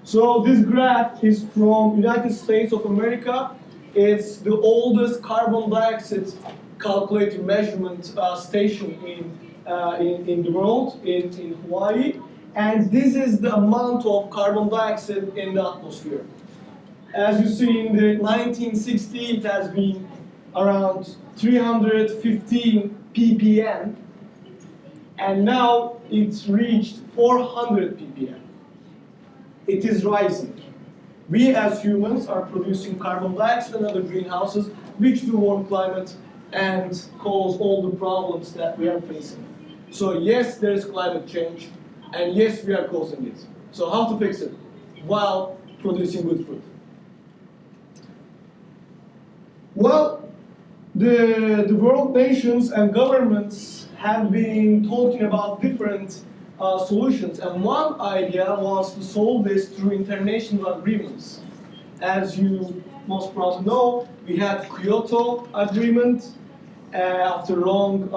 So this graph is from United States of America. It's the oldest carbon dioxide calculated measurement station in the world, in Hawaii. And this is the amount of carbon dioxide in the atmosphere. As you see, in the 1960s, it has been around 315 ppm, and now it's reached 400 ppm. It is rising. We as humans are producing carbon dioxide and other greenhouses which do warm climate and cause all the problems that we are facing. So yes, there is climate change, and yes, we are causing it. So how to fix it? While producing good food. Well, the world nations and governments have been talking about different solutions, and one idea was to solve this through international agreements. As you most probably know, we had Kyoto Agreement after long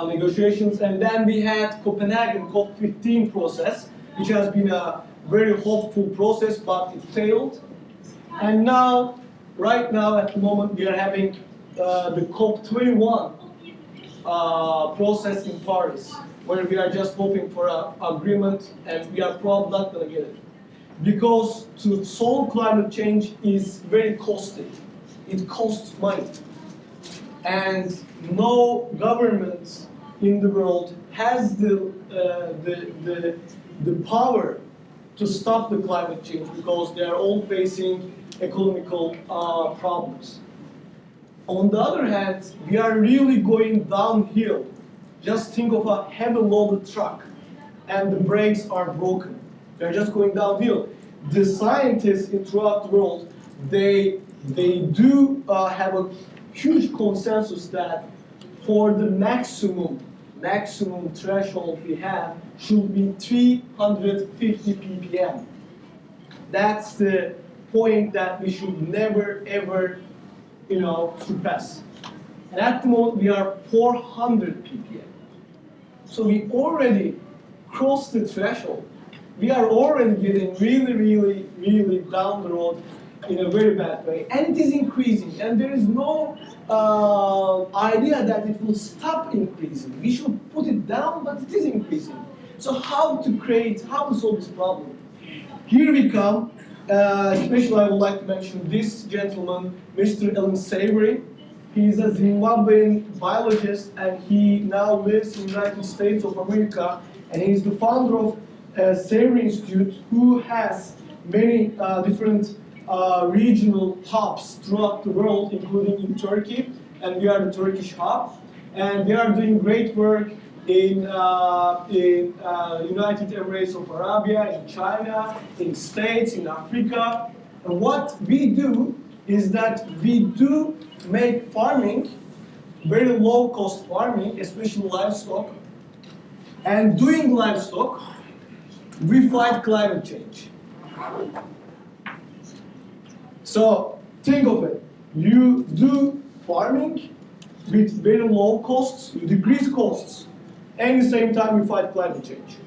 negotiations, and then we had Copenhagen COP15 process, which has been a very hopeful process, but it failed. And now, right now, at the moment, we are having the COP21 process in Paris, where we are just hoping for an agreement, and we are probably not going to get it. Because to solve climate change is very costly. It costs money. And no government in the world has the power to stop the climate change, because they are all facing economical problems. On the other hand, we are really going downhill. Just think of a heavy loaded truck and the brakes are broken. They're just going downhill. The scientists throughout the world, they do have a huge consensus that for the maximum threshold we have should be 350 ppm. That's the point that we should never ever, surpass. And at the moment we are 400 ppm. So we already crossed the threshold. We are already getting really down the road in a very bad way. And it is increasing. And there is no idea that it will stop increasing. We should put it down, but it is increasing. So how to solve this problem? Here we come. Especially I would like to mention this gentleman, Mr. Elvin. He's a Zimbabwean biologist and he now lives in the United States of America, and he's the founder of Savory Institute, who has many different regional hubs throughout the world, including in Turkey, and we are the Turkish hub. And they are doing great work in United Emirates of Arabia, in China, in States, in Africa. And what we do is that we do make farming, very low cost farming, especially livestock. And doing livestock, we fight climate change. So think of it. You do farming with very low costs, you decrease costs, and at the same time you fight climate change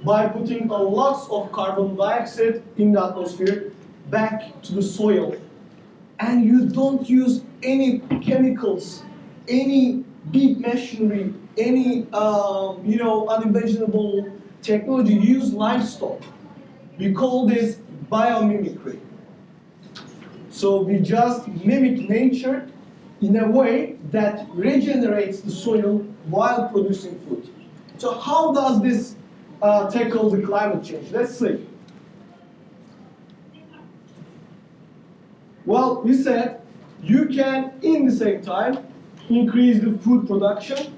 by putting a lot of carbon dioxide in the atmosphere back to the soil. And you don't use any chemicals, any big machinery, any unimaginable technology. You use livestock. We call this biomimicry. So we just mimic nature in a way that regenerates the soil while producing food. So how does this tackle the climate change? Let's see. Well, we said you can, in the same time, increase the food production,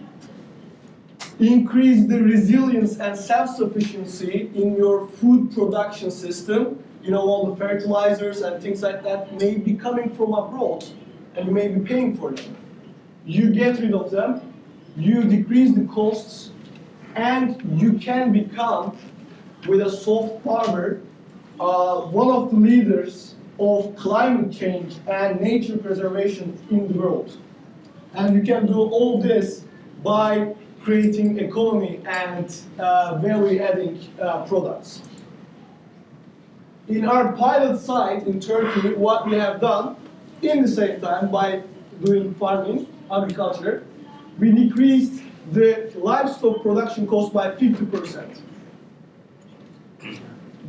increase the resilience and self-sufficiency in your food production system. You know, all the fertilizers and things like that may be coming from abroad, and you may be paying for them. You get rid of them, you decrease the costs, and you can become, with a soft power, one of the leaders of climate change and nature preservation in the world. And you can do all this by creating economy and value-adding products. In our pilot site in Turkey, what we have done, in the same time, by doing farming, agriculture, we decreased the livestock production cost by 50%.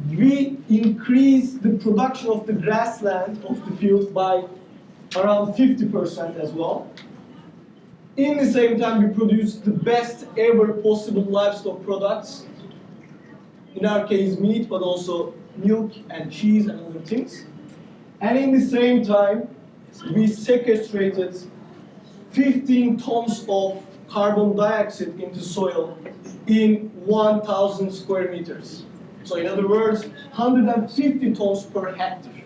We increased the production of the grassland of the fields by around 50% as well. In the same time, we produced the best ever possible livestock products. In our case, meat, but also milk and cheese and other things. And in the same time, we sequestrated 15 tons of carbon dioxide into soil in 1,000 square meters. So in other words, 150 tons per hectare.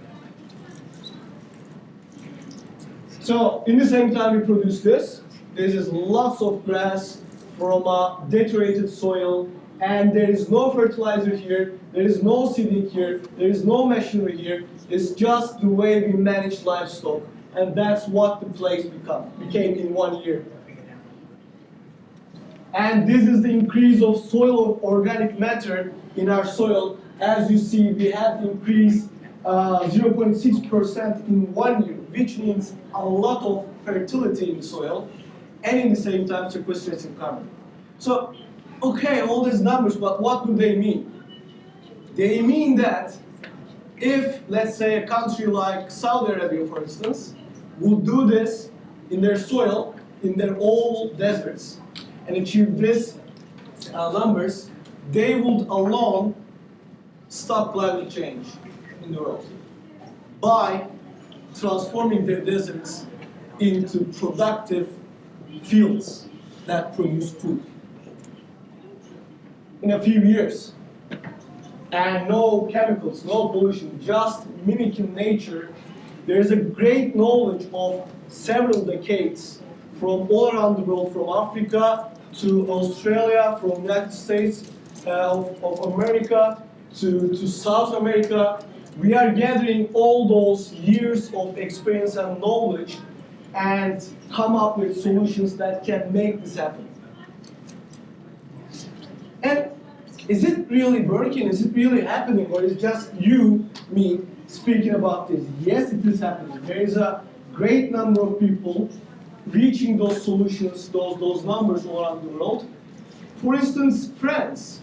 So in the same time we produce this, there is lots of grass from a deteriorated soil, and there is no fertilizer here, there is no seeding here, there is no machinery here. It's just the way we manage livestock, and that's what the place became in 1 year. And this is the increase of soil of organic matter in our soil. As you see, we have increased 0.6% in 1 year, which means a lot of fertility in the soil, and in the same time sequestrating carbon. So, okay, all these numbers, but what do they mean? They mean that if, let's say, a country like Saudi Arabia, for instance, would do this in their soil, in their old deserts, and achieve these numbers, they would alone stop climate change in the world by transforming their deserts into productive fields that produce food in a few years. And no chemicals, no pollution, just mimicking nature. There is a great knowledge of several decades from all around the world, from Africa to Australia, from United States of America to South America. We are gathering all those years of experience and knowledge and come up with solutions that can make this happen. And is it really working? Is it really happening? Or is it just you, me, speaking about this? Yes, it is happening. There is a great number of people reaching those solutions, those numbers all around the world. For instance, France.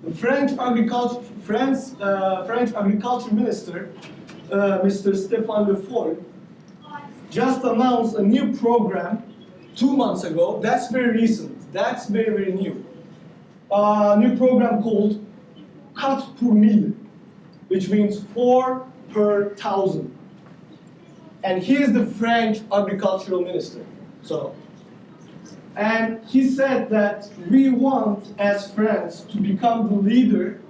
the French agriculture minister, Mr. Stéphane Le Foll, just announced a new program 2 months ago. That's very recent. That's very, very new. A new program called 4 pour 1000, which means 4 per 1,000. And he is the French agricultural minister. And he said that we want, as France, to become the leader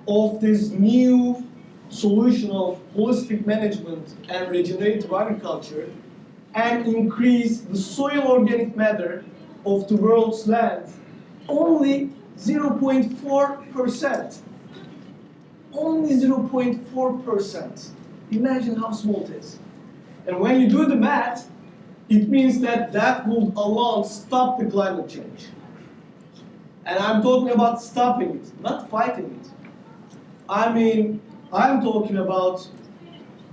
of this new solution of holistic management and regenerative agriculture, and increase the soil organic matter of the world's land only 0.4%. Only 0.4%. Imagine how small it is. And when you do the math, it means that that will alone stop the climate change. And I'm talking about stopping it, not fighting it. I'm talking about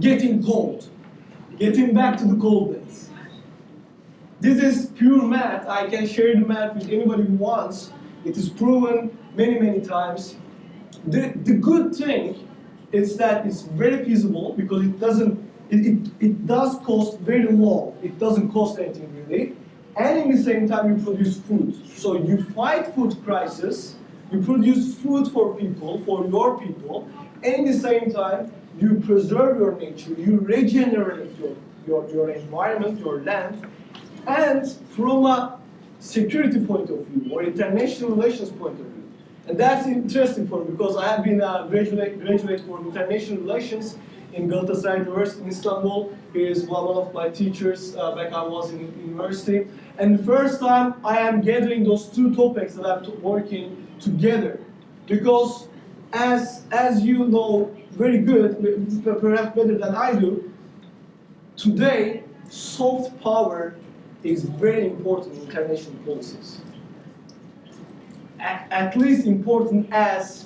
getting cold, getting back to the cold days. This is pure math. I can share the math with anybody who wants. It is proven many, many times. The good thing is that it's very feasible because it does cost very low. It doesn't cost anything really. And in the same time you produce food. So you fight food crisis, you produce food for people, for your people, and in the same time you preserve your nature, you regenerate your environment, your land. And from a security point of view or international relations point of view. And that's interesting for me because I have been a graduate for international relations in Galatasaray University in Istanbul. He is one of my teachers back I was in university. And the first time I am gathering those two topics that I'm working together. Because as you know very good, perhaps better than I do, today soft power is very important in international policies. At least important as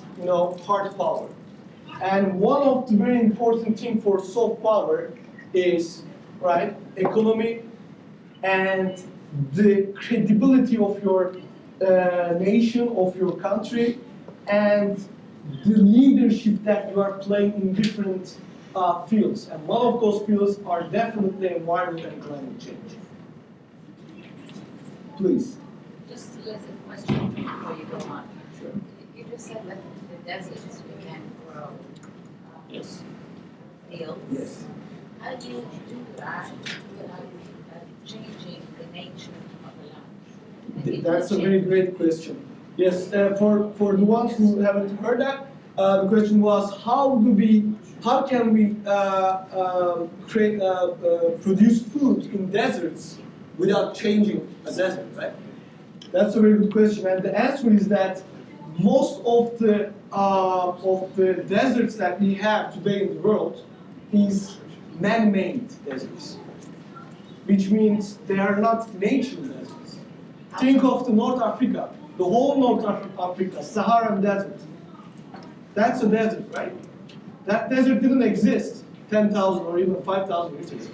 hard power. And one of the very important things for soft power is economy and the credibility of your nation, of your country, and the leadership that you are playing in different fields. And one of those fields are definitely environment and climate change. Please. Just a little question before you go on. Sure. You just said that in the deserts we can grow fields. Yes. How do you do that without changing the nature of the land? That's a very great question. Yes, for the ones who haven't heard that, the question was how can we produce food in deserts without changing a desert, right? That's a very good question, and the answer is that most of the deserts that we have today in the world is man-made deserts, which means they are not natural deserts. Think of the North Africa, the whole North Africa, Saharan desert. That's a desert, right? That desert didn't exist 10,000 or even 5,000 years ago.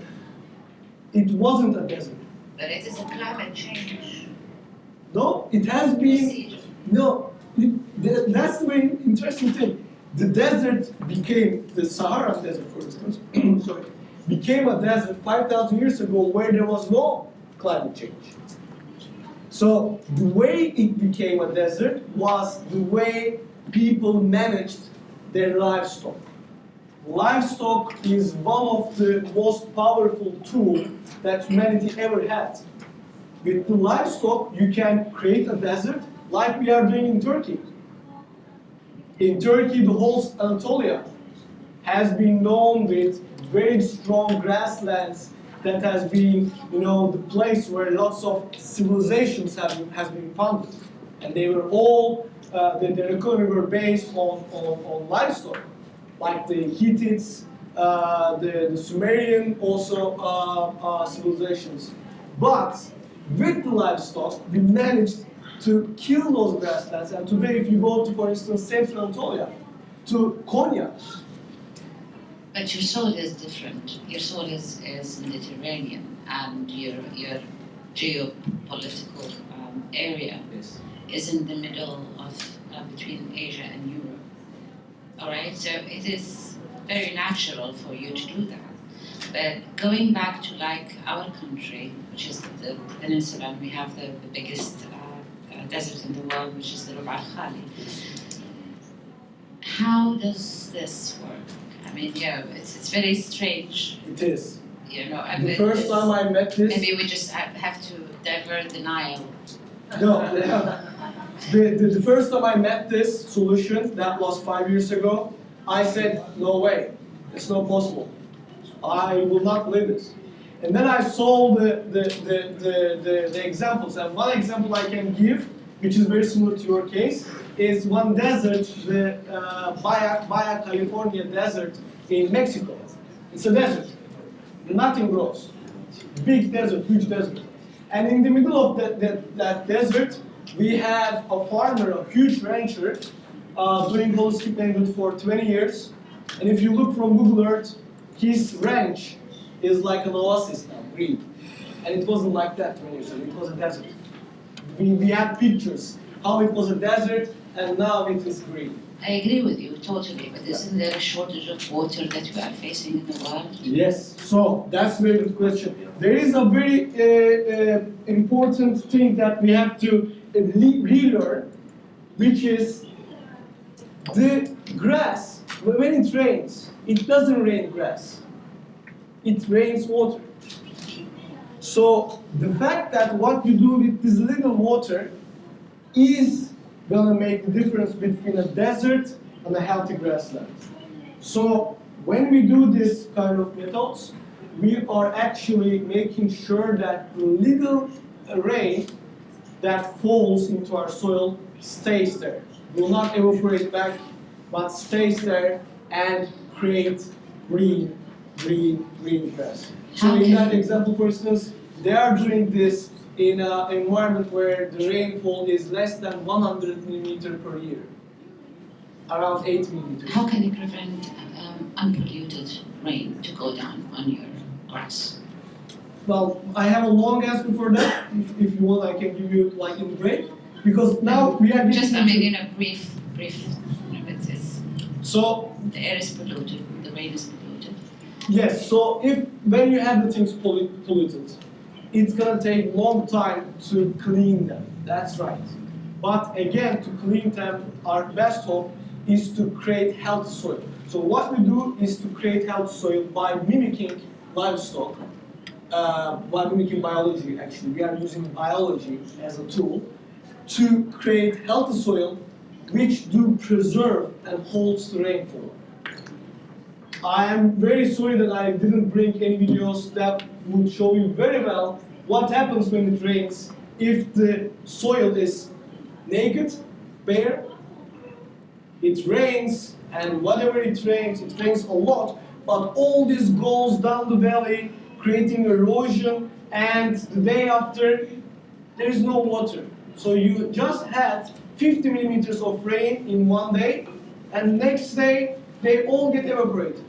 It wasn't a desert. But it is a climate change. No, it has been. No, that's the very interesting thing. The desert became, the Saharan desert, for instance, sorry, became a desert 5,000 years ago where there was no climate change. So the way it became a desert was the way people managed their livestock. Livestock is one of the most powerful tools that humanity ever had. With the livestock, you can create a desert like we are doing in Turkey. In Turkey, the whole Anatolia has been known with very strong grasslands that has been, the place where lots of civilizations has been founded. And they were all, their economy were based on livestock, like the Hittites, the Sumerian also civilizations. But with the livestock, we managed to kill those grasslands. And today, if you go to, for instance, Central Anatolia, to Konya. But your soil is different. Your soil is Mediterranean, and your geopolitical area is in the middle of between Asia and Europe. All right, so it is very natural for you to do that. But going back to like our country, which is the peninsula, and we have the biggest desert in the world, which is the Rub' al Khali. How does this work? I mean, it's very strange. It is. You know, The first time I met this... Maybe we just have to divert the Nile. No, the first time I met this solution, that was 5 years ago, I said, no way, it's not possible. I will not believe this. And then I saw the examples, and one example I can give, which is very similar to your case, is one desert, the Baja California desert in Mexico. It's a desert. Nothing grows. Big desert, huge desert. And in the middle of that desert, we have a farmer, a huge rancher, doing holistic management for 20 years. And if you look from Google Earth, his ranch is like an oasis now, green. And it wasn't like that 20 years ago, it was a desert. We had pictures, how it was a desert, and now it is green. I agree with you totally, but isn't there a shortage of water that we are facing in the world? Yes, so that's a very good question. There is a very important thing that we have to relearn, which is the grass. When it rains, it doesn't rain grass. It rains water. So the fact that what you do with this little water is gonna make the difference between a desert and a healthy grassland. So when we do this kind of methods, we are actually making sure that the little rain that falls into our soil stays there. Will not evaporate back, but stays there and create green grass. So in that example, for instance, they are doing this in an environment where the rainfall is less than 100 millimeters per year, around 8 millimeters. How can you prevent unpolluted rain to go down on your grass? Well, I have a long answer for that. If you want, I can give you like in break. Because now we are just, I mean, brief. So the air is polluted, the rain is polluted. Yes. So when you have the things polluted, it's gonna take long time to clean them. That's right. But again, to clean them, our best hope is to create healthy soil. So what we do is to create healthy soil by mimicking livestock, by mimicking biology. Actually, we are using biology as a tool to create healthy soil, which do preserve and holds the rainfall. I am very sorry that I didn't bring any videos that would show you very well what happens when it rains if the soil is naked, bare. It rains, and whatever it rains a lot, but all this goes down the valley, creating erosion, and the day after, there is no water. So you just had 50 millimeters of rain in one day, and the next day, they all get evaporated.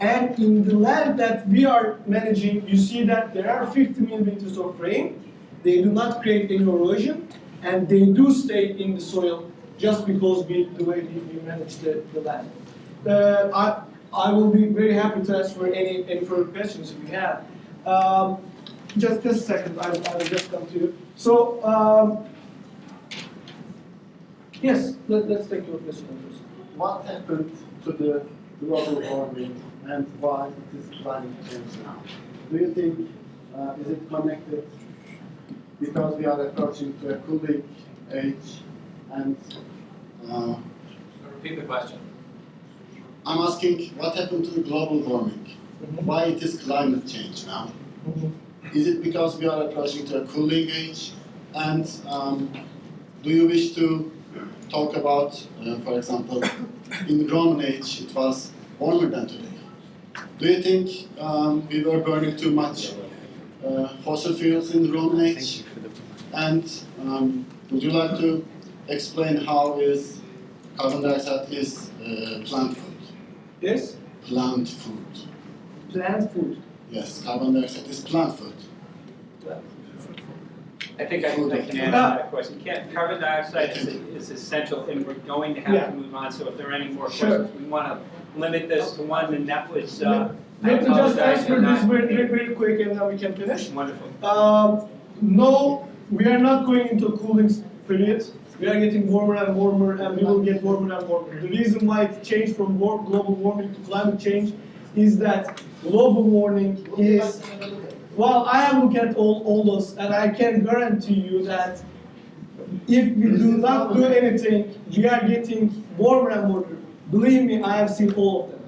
And in the land that we are managing, you see that there are 50 millimeters of rain. They do not create any erosion, and they do stay in the soil just because the way we manage the land. I will be very happy to answer any further questions if you have. Just a second, I will just come to you. So, yes, let's take your question first. What happened to the global warming and why it is climate change now? Do you think, is it connected because we are approaching to a cooling age and... Repeat the question. I'm asking what happened to the global warming? Why it is climate change now? Is it because we are approaching to a cooling age? And do you wish to talk about, for example, in the Roman age it was warmer than today? Do you think we were burning too much fossil fuels in the Roman age? And would you like to explain how is carbon dioxide is plant food? Yes? Plant food. Plant food? Yes, carbon dioxide is plant food. I think I can answer that question. Carbon dioxide is essential, and we're going to have to move on. So if there are any more questions, we want to limit this to one, and that was. Let me just answer this very quick, and then we can finish. Wonderful. No, we are not going into a cooling period. We are getting warmer and warmer, and we will get warmer and warmer. The reason why it changed from global warming to climate change is that global warming is. Well, I have looked at all those, and I can guarantee you that if we do not do anything, we are getting warmer and warmer. Believe me, I have seen all of them.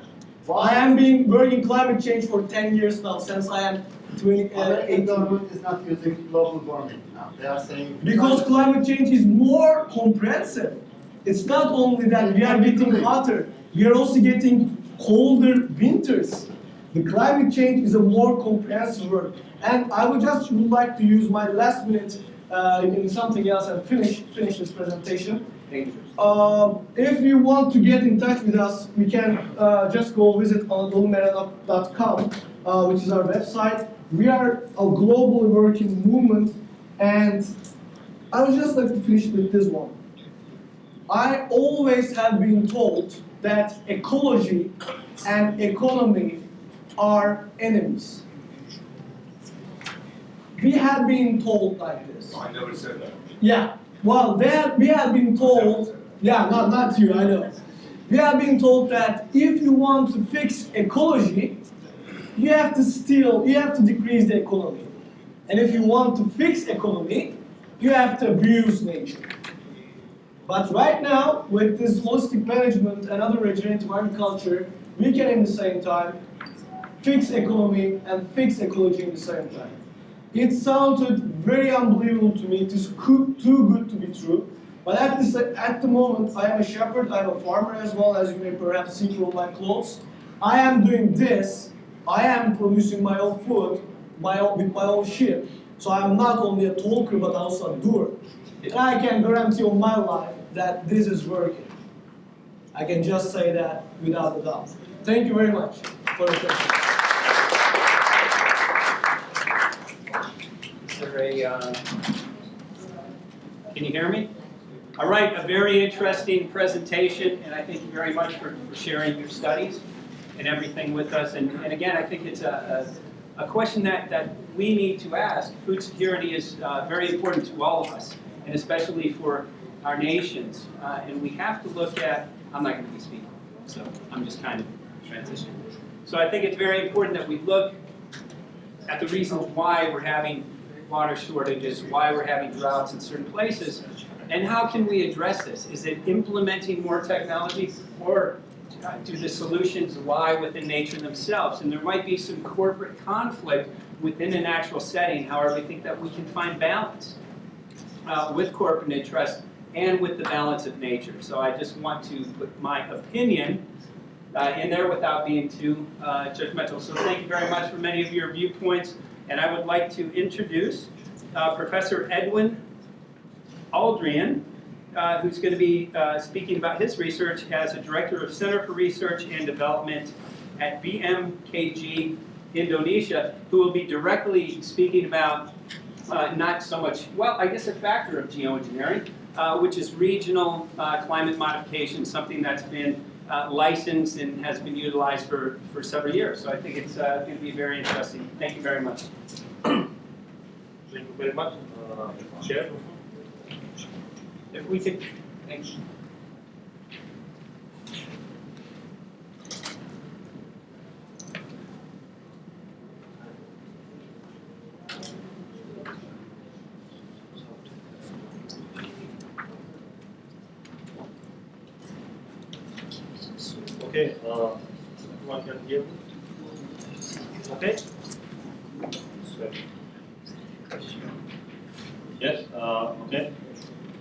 I have been working climate change for 10 years now, since I am 18. Government is not using global warming now. They are saying because climate change is more comprehensive. It's not only that we are getting hotter, we are also getting colder winters. The climate change is a more comprehensive word. And I would like to use my last minute in something else and finish this presentation. If you want to get in touch with us, we can just go visit anadolumeralari.com, which is our website. We are a global working movement, and I would just like to finish with this one. I always have been told that ecology and economy are enemies. We have been told like this. I never said that. Yeah, well, we have been told, yeah, not you, I know. We have been told that if you want to fix ecology, you have to decrease the economy. And if you want to fix economy, you have to abuse nature. But right now, with this holistic management and other regenerative agriculture, we can at the same time fix economy and fix ecology at the same time. It sounded very unbelievable to me. It is too good to be true. But at the moment, I am a shepherd, I am a farmer as well, as you may perhaps see from my clothes. I am doing this. I am producing my own food with my own sheep. So I am not only a talker, but also a doer. And I can guarantee on my life that this is working. I can just say that without a doubt. Thank you very much for the question. Can you hear me? All right, a very interesting presentation, and I thank you very much for sharing your studies and everything with us. And again, I think it's a question that we need to ask. Food security is very important to all of us, and especially for our nations. And we have to look at, I'm not going to be speaking, so I'm just kind of transitioning. So I think it's very important that we look at the reasons why we're having water shortages, why we're having droughts in certain places, and how can we address this? Is it implementing more technology, or do the solutions lie within nature themselves? And there might be some corporate conflict within a natural setting. However, I think that we can find balance with corporate interest and with the balance of nature. So I just want to put my opinion in there without being too judgmental. So thank you very much for many of your viewpoints. And I would like to introduce Professor Edwin Aldrian, who's going to be speaking about his research as a Director of Center for Research and Development at BMKG Indonesia, who will be directly speaking about not so much, well, I guess a factor of geoengineering, which is regional climate modification, something that's been licensed and has been utilized for several years. So I think it's going to be very interesting. Thank you very much. Thank you very much, Chair. If we could, thank you. Okay, everyone can hear me? Okay? Yes, okay.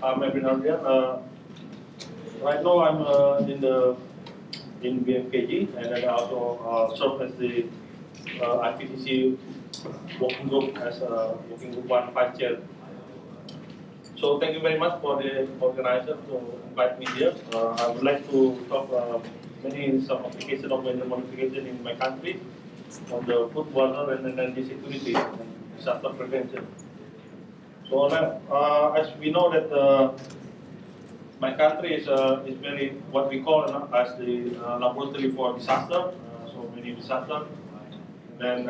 I'm Elvin Aldrian. Right now I'm in BMKG, and I also serve as the IPCC working group as working group 1 vice chair. So thank you very much for the organizer to invite me here. I would like to talk some application of weather modification in my country on the food, water, and energy security and disaster prevention. So as we know that my country is very what we call as the laboratory for disaster. So many disaster. Then,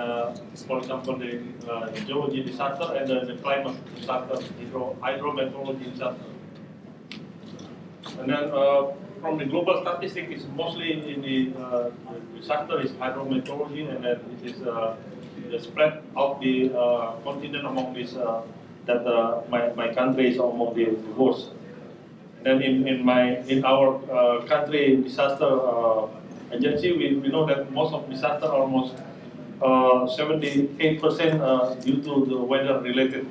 for example, the geology disaster and the climate disaster, hydrometeorology disaster. And then from the global statistic, it's mostly in the disaster is hydrometeorology, and then it is the spread of the continent among this that my country is among the worst. And then in our country disaster agency, we know that most of disaster almost 78% due to the weather related.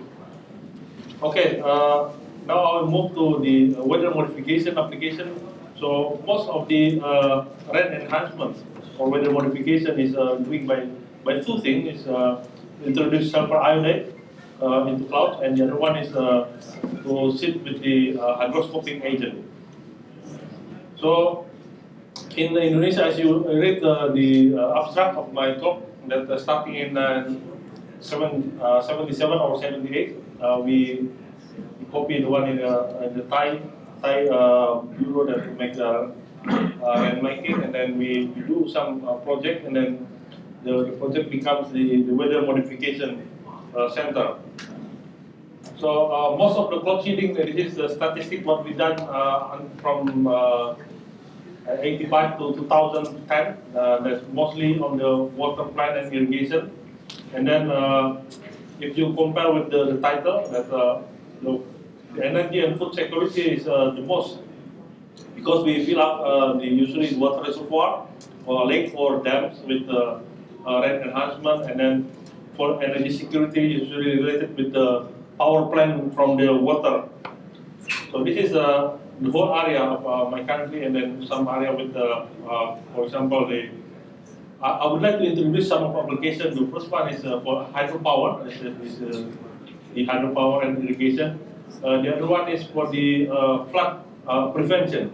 Okay, now I'll move to the weather modification application. So most of the REN enhancements or weather modification is doing by two things. Is introduce sulfur iodide into clouds, and the other one is to sit with the hygroscopic agent. So in Indonesia, as you read the abstract of my talk, that starting in 77 or 78, we copied one in the Thai bureau that we make making, and then we do some project, and then the project becomes the weather modification center. So most of the cloud seeding, this is the statistic what we done from 85 to 2010. That's mostly on the water plant and irrigation. And then if you compare with the title, that the energy and food security is the most, because we fill up the usually water reservoir or lake or dams with REN enhancement, and then for energy security usually related with the power plant from the water. So this is the whole area of my country, and then some area with for example, I would like to introduce some of applications. The first one is for hydropower. This is the hydropower and irrigation. The other one is for the flood prevention.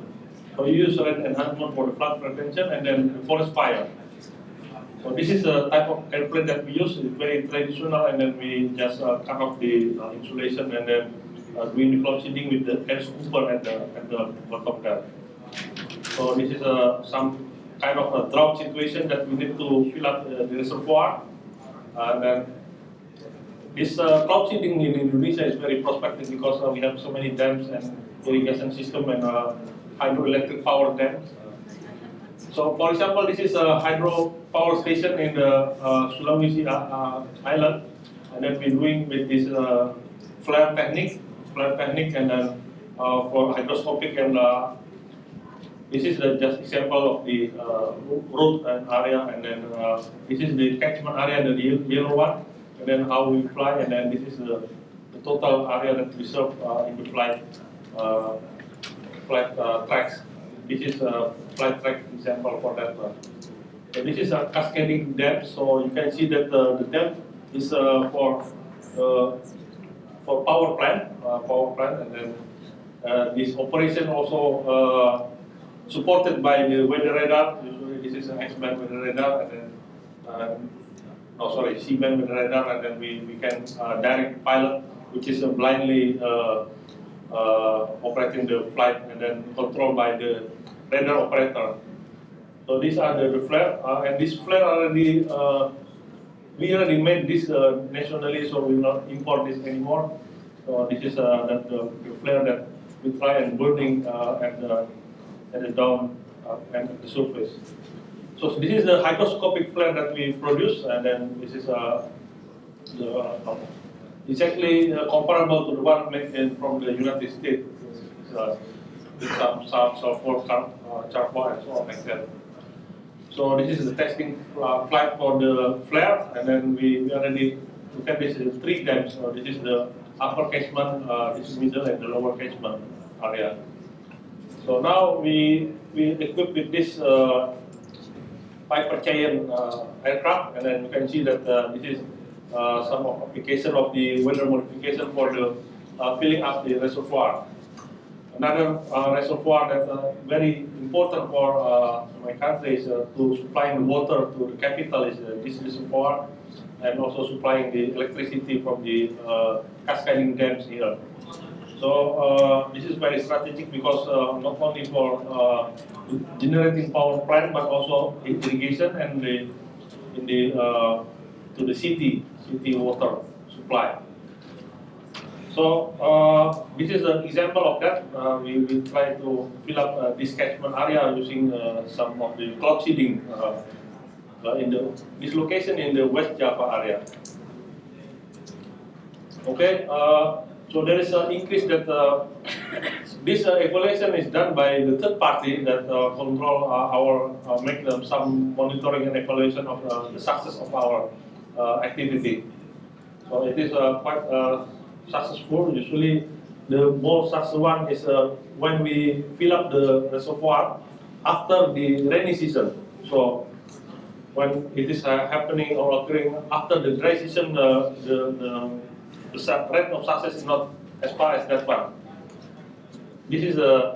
So you use REN enhancement for the flood prevention, and then the forest fire. So this is the type of airplane that we use. It's very traditional, and then we just cut off the insulation, and then doing the cloud seeding with the air scooper at the bottom there. So this is some kind of a drought situation that we need to fill up the reservoir. And then this cloud seeding in Indonesia is very prospective because we have so many dams and irrigation system and hydroelectric power dams. So for example, this is a hydro power station in the Sulawesi island, and then we're doing with this flare technique, and then for hygroscopic, and this is just example of the road and area, and then this is the catchment area, the yellow one, and then how we fly, and then this is the total area that we serve in the flight tracks. This is a flight track example for that one. So this is a cascading depth, so you can see that the depth is for power plant, and then this operation also supported by the weather radar. Usually this is an X-band weather radar, and then C-band weather radar, and then we can direct pilot, which is blindly operating the flight, and then controlled by the radar operator. So these are the flare, and this flare already we already made this nationally, so we will not import this anymore. So this is the flare that we try and burning at the down and at the surface. So this is the hygroscopic flare that we produce, and then this is it's actually comparable to the one made from the United States. With some sulfur, charcoal, and so on like that. So this is the testing flight for the flare, and then we already look at this 3 dams. So this is the upper catchment, this is middle, and the lower catchment area. So now we equip with this Piper Giant aircraft, and then you can see that this is some of application of the weather modification for the filling up the reservoir. Another reservoir that's very important for my country is to supplying the water to the capital is this reservoir, and also supplying the electricity from the cascading dams here. So this is very strategic because not only for generating power plant, but also irrigation and to the city water supply. So this is an example of that. We try to fill up this catchment area using some of the cloud seeding in this location in the West Java area. Okay, so there is an increase that this evaluation is done by the third party that control make some monitoring and evaluation of the success of our activity. So it is quite successful. Usually, the more successful one is when we fill up the reservoir after the rainy season. So when it is happening or occurring after the dry season, the rate of success is not as far as that one. This is the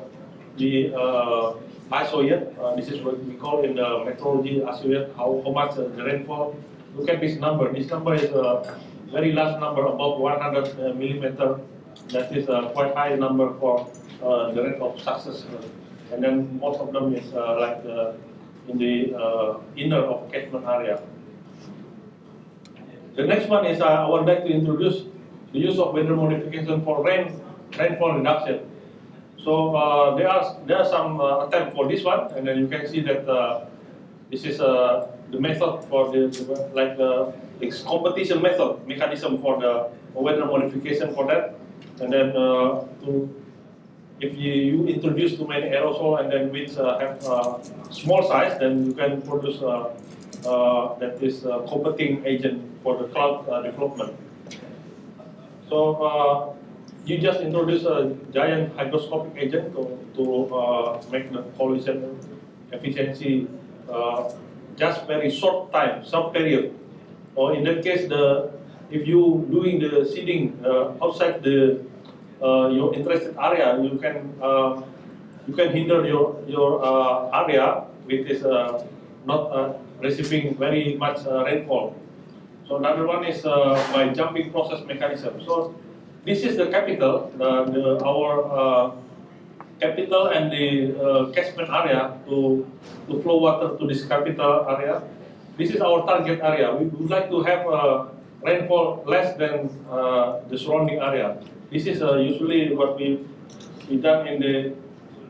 isoyet. This is what we call in the meteorology isoyet, how much the rainfall. Look at this number. This number is a very large number, above 100 millimeter. That is a quite high number for the rate of success. And then most of them is like in the inner of catchment area. The next one is I would like to introduce the use of weather modification for rainfall reduction. So there are some attempts for this one, and then you can see that this is the method for the it's competition method mechanism for the weather modification for that. And then if you introduce too many aerosol and then which have small size, then you can produce that is competing agent for the cloud development. So you just introduce a giant hygroscopic agent to make the pollution efficiency just very short time, short period. Or in that case, if you doing the seeding outside the your interested area, you can hinder your area which is not receiving very much rainfall. So another one is by jumping process mechanism. So this is the capital, our capital and the catchment area to flow water to this capital area. This is our target area. We would like to have rainfall less than the surrounding area. This is usually what we done in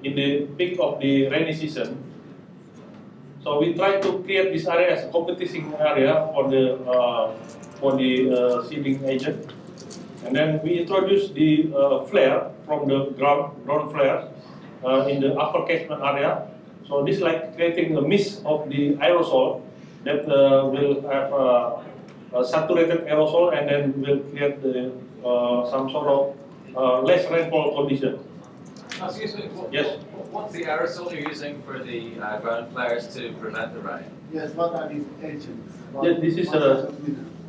the peak of the rainy season. So we try to create this area as a competing area for the seeding agent, and then we introduce the flare from the ground flare in the upper catchment area. So this is like creating a mist of the aerosol that will have saturated aerosol and then will create some sort of less rainfall condition. Excuse me, Yes. What's the aerosol you're using for the ground flares to prevent the rain? Yes, what are these agents? This is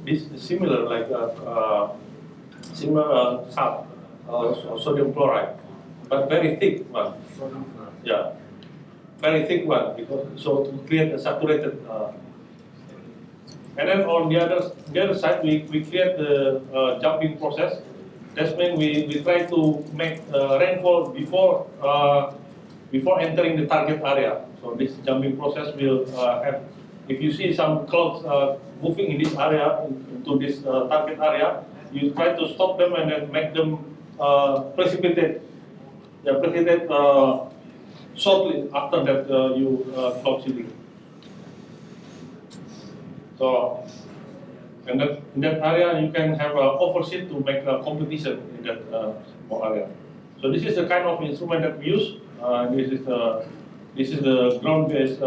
this similar like similar salt, sodium chloride, but very thick one. Yeah, very thick one because so to create a saturated. And then on the other side, we create the jumping process. That means we try to make rainfall before entering the target area. So this jumping process will have, if you see some clouds moving in this area, into this target area, you try to stop them and then make them precipitate shortly after that you cloud seeding. So, and that, in that area you can have overseed to make a competition in that area. So this is the kind of instrument that we use. This is the ground-based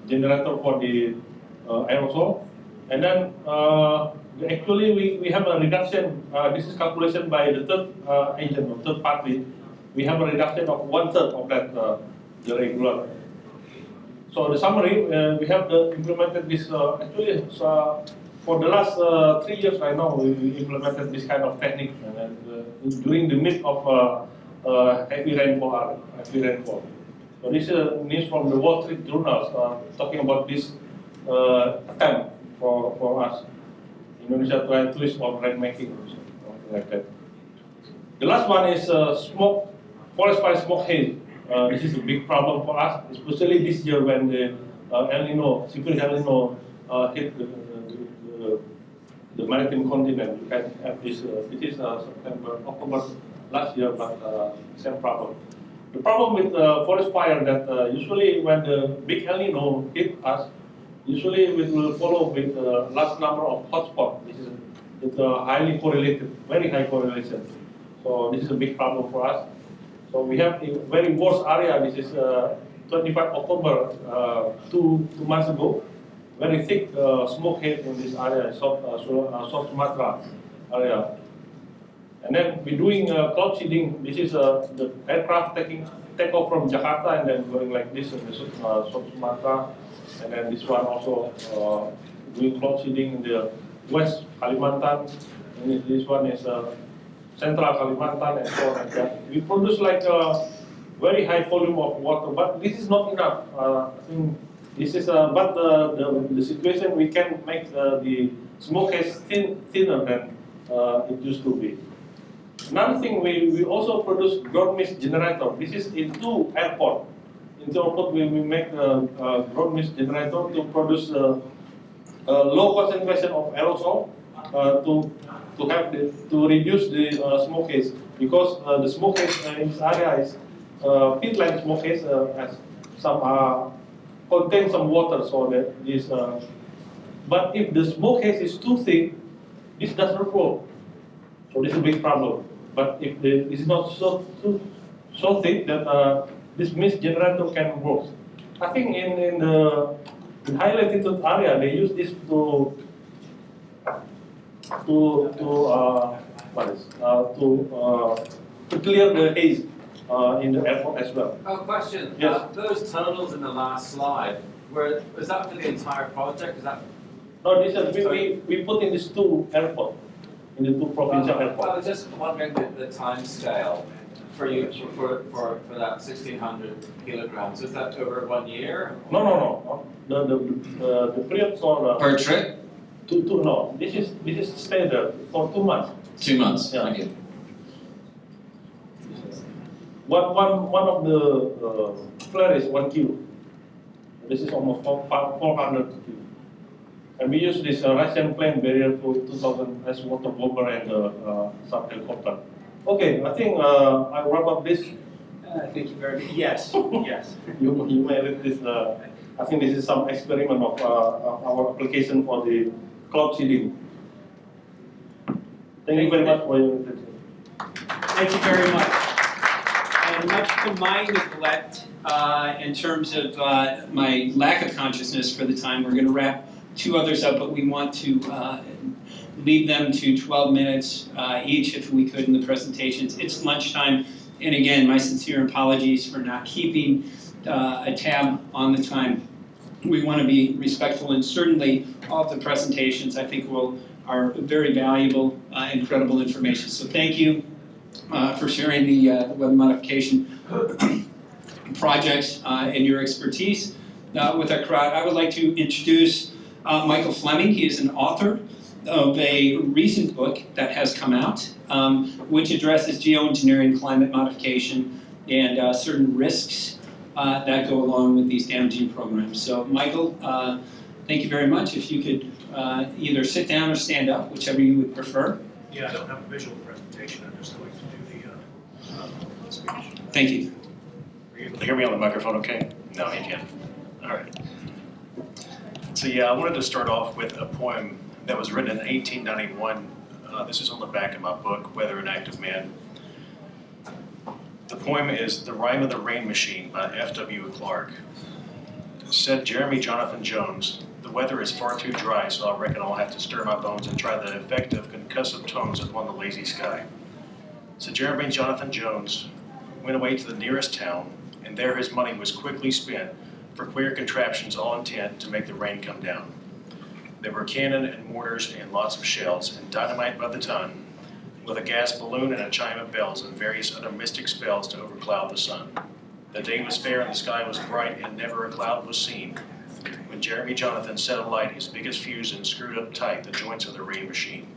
generator for the aerosol. And then actually we have a reduction. This is calculation by the third agent or third party. We have a reduction of 1/3 of that the regular. So the summary, we have implemented this actually for the last 3 years right now. We implemented this kind of technique, and during the mid of heavy rainfall. So this is news from the Wall Street Journal talking about this attempt for us. Indonesia try to twist on rainmaking or something like that. The last one is forest fire smoke haze. This is a big problem for us, especially this year when the El Nino, severe El Nino hit the maritime continent. You can have this, it is September, October last year, but same problem. The problem with forest fire that usually when the big El Nino hit us, usually we will follow with large number of hotspots. This is highly correlated, very high correlation. So this is a big problem for us. So we have a very worst area. This is 25 October, two months ago. Very thick smoke haze in this area, South Sumatra area. And then we're doing cloud seeding. This is the aircraft take off from Jakarta and then going like this in the South Sumatra. And then this one also doing cloud seeding in the West Kalimantan. And this one is Central Kalimantan and so on like that. We produce like a very high volume of water, but this is not enough. I think this is, but the situation we can make the smoke haze thinner than it used to be. Another thing, we also produce ground mist generator. This is into airport. Into airport, we make a ground mist generator to produce a low concentration of aerosol to reduce the smoke haze, because the smoke haze in this area is pit-like smoke haze has some contain some water, so that this. But if the smoke haze is too thick, this does not work. So this is a big problem. But if this is not so thick that this mist generator can work. I think in the high latitude area they use this to clear the haze in the airport as well. Oh, question. Yes. Those tunnels in the last slide, is that for the entire project? Is that? No, this is we put in these two airports, in the two provincial airports. I was just wondering the time scale for you for that 1,600 kilograms. Is that over 1 year? No. The period for Per trip? No. This is stay there for 2 months. 2 months. Yeah. Thank you. One of the flare is 1 kilo. This is almost 400 kilo. And we use this Russian plane barrier to 2,000 as water bomber and some helicopter. Okay, I think I'll wrap up this. Thank you very much. Yes, yes. You may read this. I think this is some experiment of our application for the cloud seeding. Thank you very much for your attention. Thank you very much. And much to my neglect in terms of my lack of consciousness for the time, we're going to wrap 2 others up, but we want to leave them to 12 minutes each if we could in the presentations. It's lunchtime, and again, my sincere apologies for not keeping a tab on the time. We want to be respectful, and certainly all of the presentations I think are very valuable and credible information. So thank you for sharing the web modification projects and your expertise with our crowd. I would like to introduce Michael Fleming. He is an author of a recent book that has come out, which addresses geoengineering, climate modification, and certain risks that go along with these damaging programs. So, Michael, thank you very much. If you could either sit down or stand up, whichever you would prefer. Yeah, I don't have a visual presentation. I'm just going to do the speech. Thank you. Are you able to hear me on the microphone okay? No, you can't. All right. So yeah, I wanted to start off with a poem that was written in 1891. This is on the back of my book, Weather and Active Man. The poem is The Rime of the Rain Machine by F.W. Clark. Said Jeremy Jonathan Jones, the weather is far too dry, so I reckon I'll have to stir my bones and try the effect of concussive tones upon the lazy sky. So Jeremy Jonathan Jones went away to the nearest town, and there his money was quickly spent for queer contraptions all intent to make the rain come down. There were cannon and mortars and lots of shells, and dynamite by the ton, with a gas balloon and a chime of bells and various other mystic spells to overcloud the sun. The day was fair and the sky was bright and never a cloud was seen. When Jeremy Jonathan set alight his biggest fuse and screwed up tight the joints of the rain machine.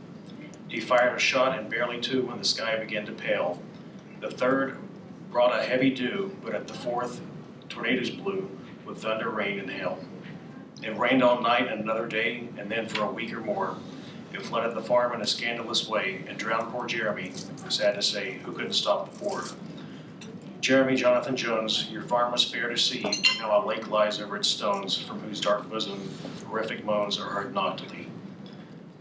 He fired a shot and barely two when the sky began to pale. The third brought a heavy dew, but at the fourth, tornadoes blew with thunder, rain, and hail. It rained all night and another day, and then for a week or more. It flooded the farm in a scandalous way and drowned poor Jeremy, sad to say, who couldn't stop the pour. Jeremy Jonathan Jones, your farm was fair to see, but now a lake lies over its stones, from whose dark bosom horrific moans are heard nocturnally.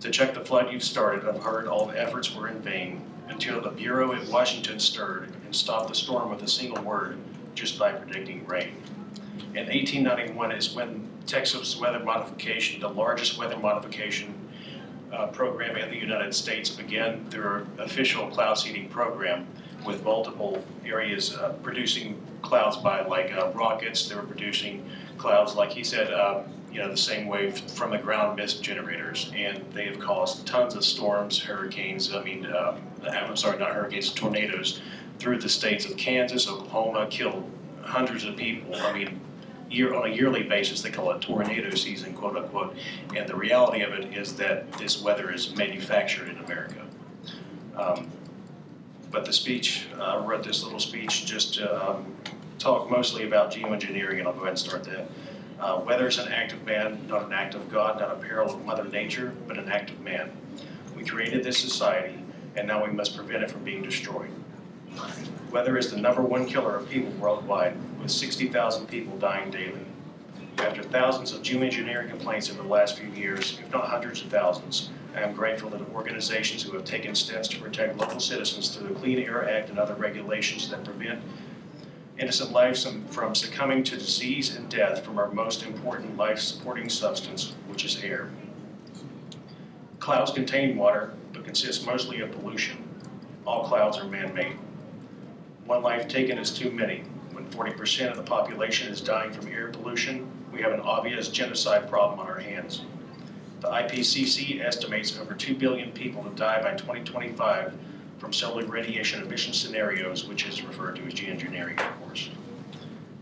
To check the flood you've started, I've heard all efforts were in vain, until the Bureau at Washington stirred and stopped the storm with a single word, just by predicting rain. In 1891 is when Texas weather modification, the largest weather modification program in the United States, began their official cloud seeding program with multiple areas producing clouds by like rockets. They were producing clouds, like he said, the same way from the ground mist generators, and they have caused tons of storms, hurricanes, not hurricanes, tornadoes through the states of Kansas, Oklahoma, killed hundreds of people. On a yearly basis, they call it tornado season, quote unquote, and the reality of it is that this weather is manufactured in America. But the speech, I wrote this little speech just to talk mostly about geoengineering, and I'll go ahead and start that. Weather is an act of man, not an act of God, not a peril of Mother Nature, but an act of man. We created this society, and now we must prevent it from being destroyed. Weather is the #1 killer of people worldwide, with 60,000 people dying daily. After thousands of geoengineering complaints over the last few years, if not hundreds of thousands, I am grateful that organizations who have taken steps to protect local citizens through the Clean Air Act and other regulations that prevent innocent lives from succumbing to disease and death from our most important life-supporting substance, which is air. Clouds contain water, but consist mostly of pollution. All clouds are man-made. One life taken is too many. When 40% of the population is dying from air pollution, we have an obvious genocide problem on our hands. The IPCC estimates over 2 billion people to die by 2025 from solar radiation emission scenarios, which is referred to as geoengineering, of course.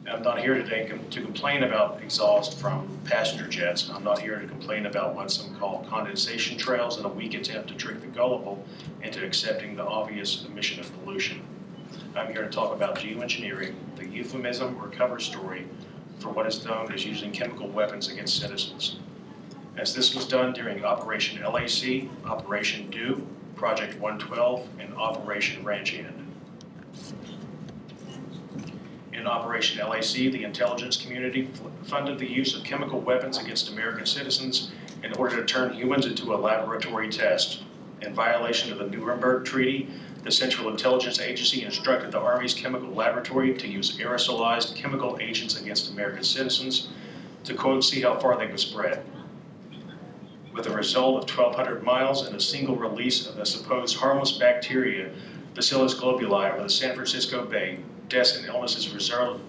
I'm not here today to complain about exhaust from passenger jets. I'm not here to complain about what some call condensation trails in a weak attempt to trick the gullible into accepting the obvious emission of pollution. I'm here to talk about geoengineering, the euphemism or cover story for what is known as using chemical weapons against citizens. As this was done during Operation LAC, Operation Duru, Project 112, and Operation Ranch Hand. In Operation LAC, the intelligence community funded the use of chemical weapons against American citizens in order to turn humans into a laboratory test. In violation of the Nuremberg Treaty, the Central Intelligence Agency instructed the Army's chemical laboratory to use aerosolized chemical agents against American citizens to, quote, see how far they could spread. With a result of 1,200 miles and a single release of a supposed harmless bacteria, Bacillus globuli, over the San Francisco Bay, deaths and illnesses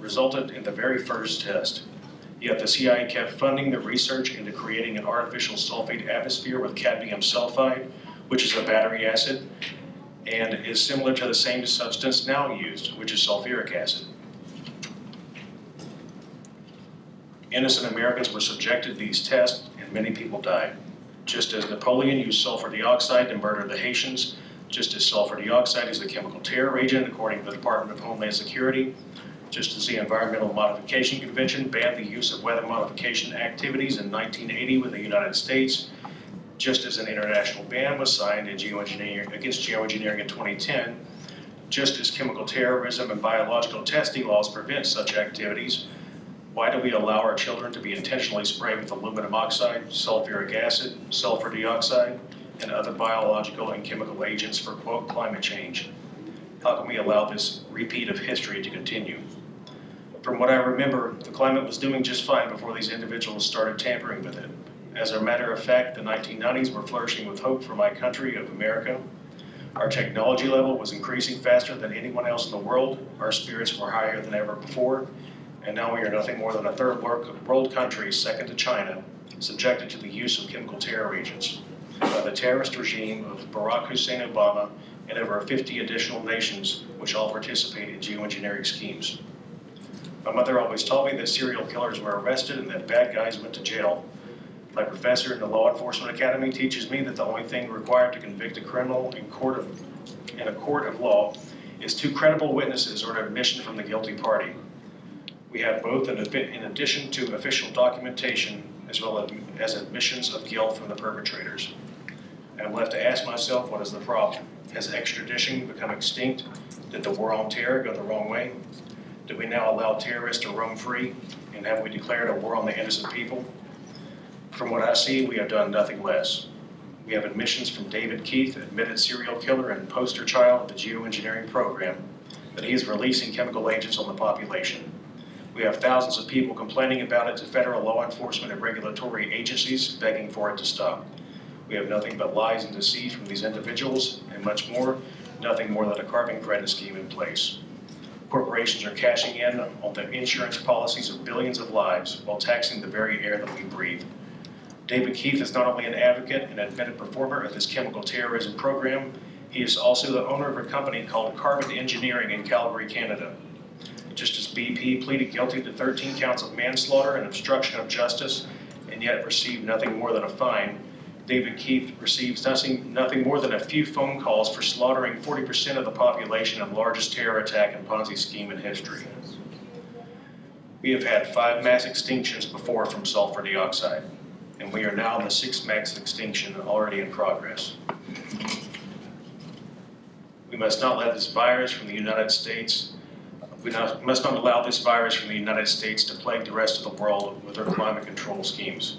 resulted in the very first test. Yet the CIA kept funding the research into creating an artificial sulfate atmosphere with cadmium sulfide, which is a battery acid, and is similar to the same substance now used, which is sulfuric acid. Innocent Americans were subjected to these tests, and many people died. Just as Napoleon used sulfur dioxide to murder the Haitians, just as sulfur dioxide is a chemical terror agent according to the Department of Homeland Security, just as the Environmental Modification Convention banned the use of weather modification activities in 1980 with the United States, just as an international ban was signed against geoengineering in 2010, just as chemical terrorism and biological testing laws prevent such activities, why do we allow our children to be intentionally sprayed with aluminum oxide, sulfuric acid, sulfur dioxide, and other biological and chemical agents for, quote, climate change? How can we allow this repeat of history to continue? From what I remember, the climate was doing just fine before these individuals started tampering with it. As a matter of fact, the 1990s were flourishing with hope for my country of America. Our technology level was increasing faster than anyone else in the world. Our spirits were higher than ever before. And now we are nothing more than a third world country, second to China, subjected to the use of chemical terror agents by the terrorist regime of Barack Hussein Obama and over 50 additional nations which all participate in geoengineering schemes. My mother always told me that serial killers were arrested and that bad guys went to jail. My professor in the Law Enforcement Academy teaches me that the only thing required to convict a criminal in a court of law is 2 credible witnesses or an admission from the guilty party. We have both in addition to official documentation as well as admissions of guilt from the perpetrators. I'm left to ask myself, what is the problem? Has extradition become extinct? Did the war on terror go the wrong way? Do we now allow terrorists to roam free? And have we declared a war on the innocent people? From what I see, we have done nothing less. We have admissions from David Keith, admitted serial killer and poster child of the geoengineering program, that he is releasing chemical agents on the population. We have thousands of people complaining about it to federal law enforcement and regulatory agencies, begging for it to stop. We have nothing but lies and deceit from these individuals, and much more, nothing more than a carbon credit scheme in place. Corporations are cashing in on the insurance policies of billions of lives while taxing the very air that we breathe. David Keith is not only an advocate and admitted performer of this chemical terrorism program, he is also the owner of a company called Carbon Engineering in Calgary, Canada. Just as BP pleaded guilty to 13 counts of manslaughter and obstruction of justice and yet received nothing more than a fine, David Keith receives nothing more than a few phone calls for slaughtering 40% of the population of the largest terror attack and Ponzi scheme in history. We have had 5 mass extinctions before from sulfur dioxide, and we are now in the 6th mass extinction already in progress. We must not let this virus from the United States must not allow this virus from the United States to plague the rest of the world with their climate control schemes.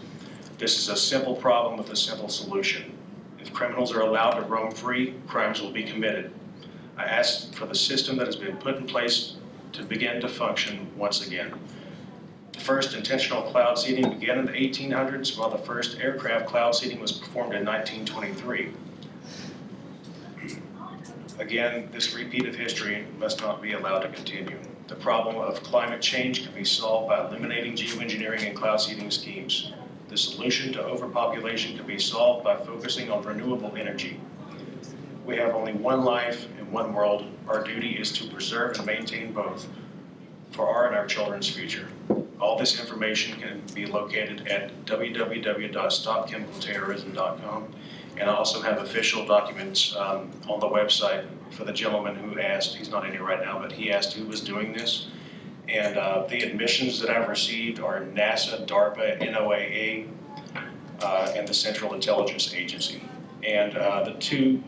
This is a simple problem with a simple solution. If criminals are allowed to roam free, crimes will be committed. I ask for the system that has been put in place to begin to function once again. The first intentional cloud seeding began in the 1800s, while the first aircraft cloud seeding was performed in 1923. Again, this repeat of history must not be allowed to continue. The problem of climate change can be solved by eliminating geoengineering and cloud seeding schemes. The solution to overpopulation can be solved by focusing on renewable energy. We have only one life and one world. Our duty is to preserve and maintain both for our and our children's future. All this information can be located at www.stopchemicalterrorism.com. And I also have official documents on the website for the gentleman who asked. He's not in here right now, but he asked who was doing this. And the admissions that I've received are NASA, DARPA, NOAA, and the Central Intelligence Agency. And the 2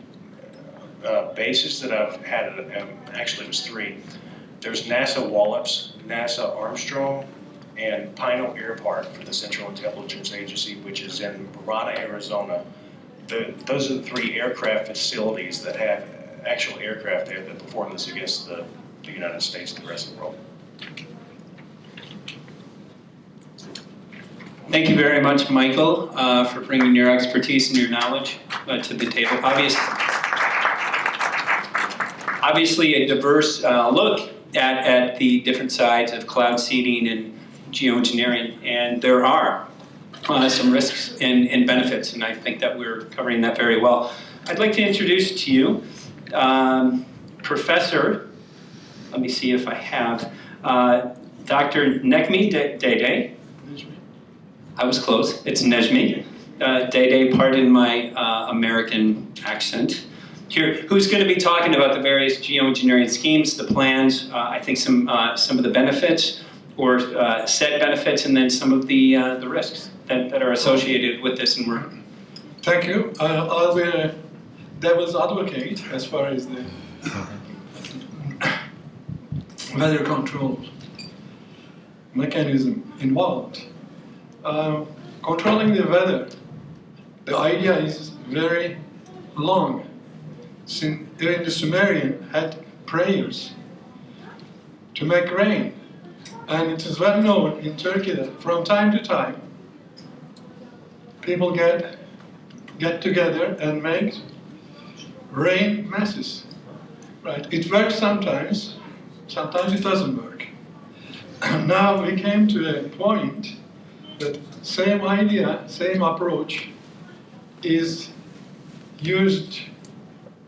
bases that I've had, actually it was 3. There's NASA Wallops, NASA Armstrong, and Pino Air Park for the Central Intelligence Agency, which is in Marana, Arizona. Those are the 3 aircraft facilities that have actual aircraft there that perform this against the United States and the rest of the world. Thank you very much, Michael, for bringing your expertise and your knowledge to the table. Obviously a diverse look at the different sides of cloud seeding and geoengineering, and there are some risks and benefits, and I think that we're covering that very well. I'd like to introduce to you Professor, let me see if I have, Dr. Necmi Dayday. I was close, it's Necmi. Dayday, pardon my American accent. Here, who's going to be talking about the various geoengineering schemes, the plans, I think some of the benefits, or set benefits, and then some of the risks that are associated with this. And thank you. I'll be a devil's advocate as far as the weather control mechanism involved. Controlling the weather, the idea is very long. Even the Sumerian had prayers to make rain. And it is well known in Turkey that from time to time, people get together and make rain masses. Right? It works sometimes it doesn't work. Now we came to a point that same idea, same approach is used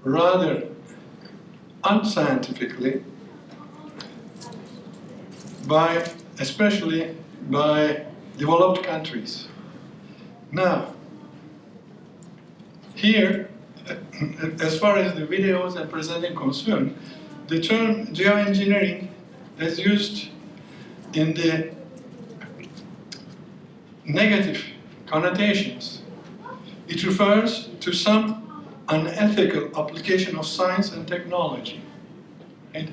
rather unscientifically especially by developed countries. Now, here, as far as the videos and presenting concerned, the term geoengineering is used in the negative connotations. It refers to some unethical application of science and technology. Right?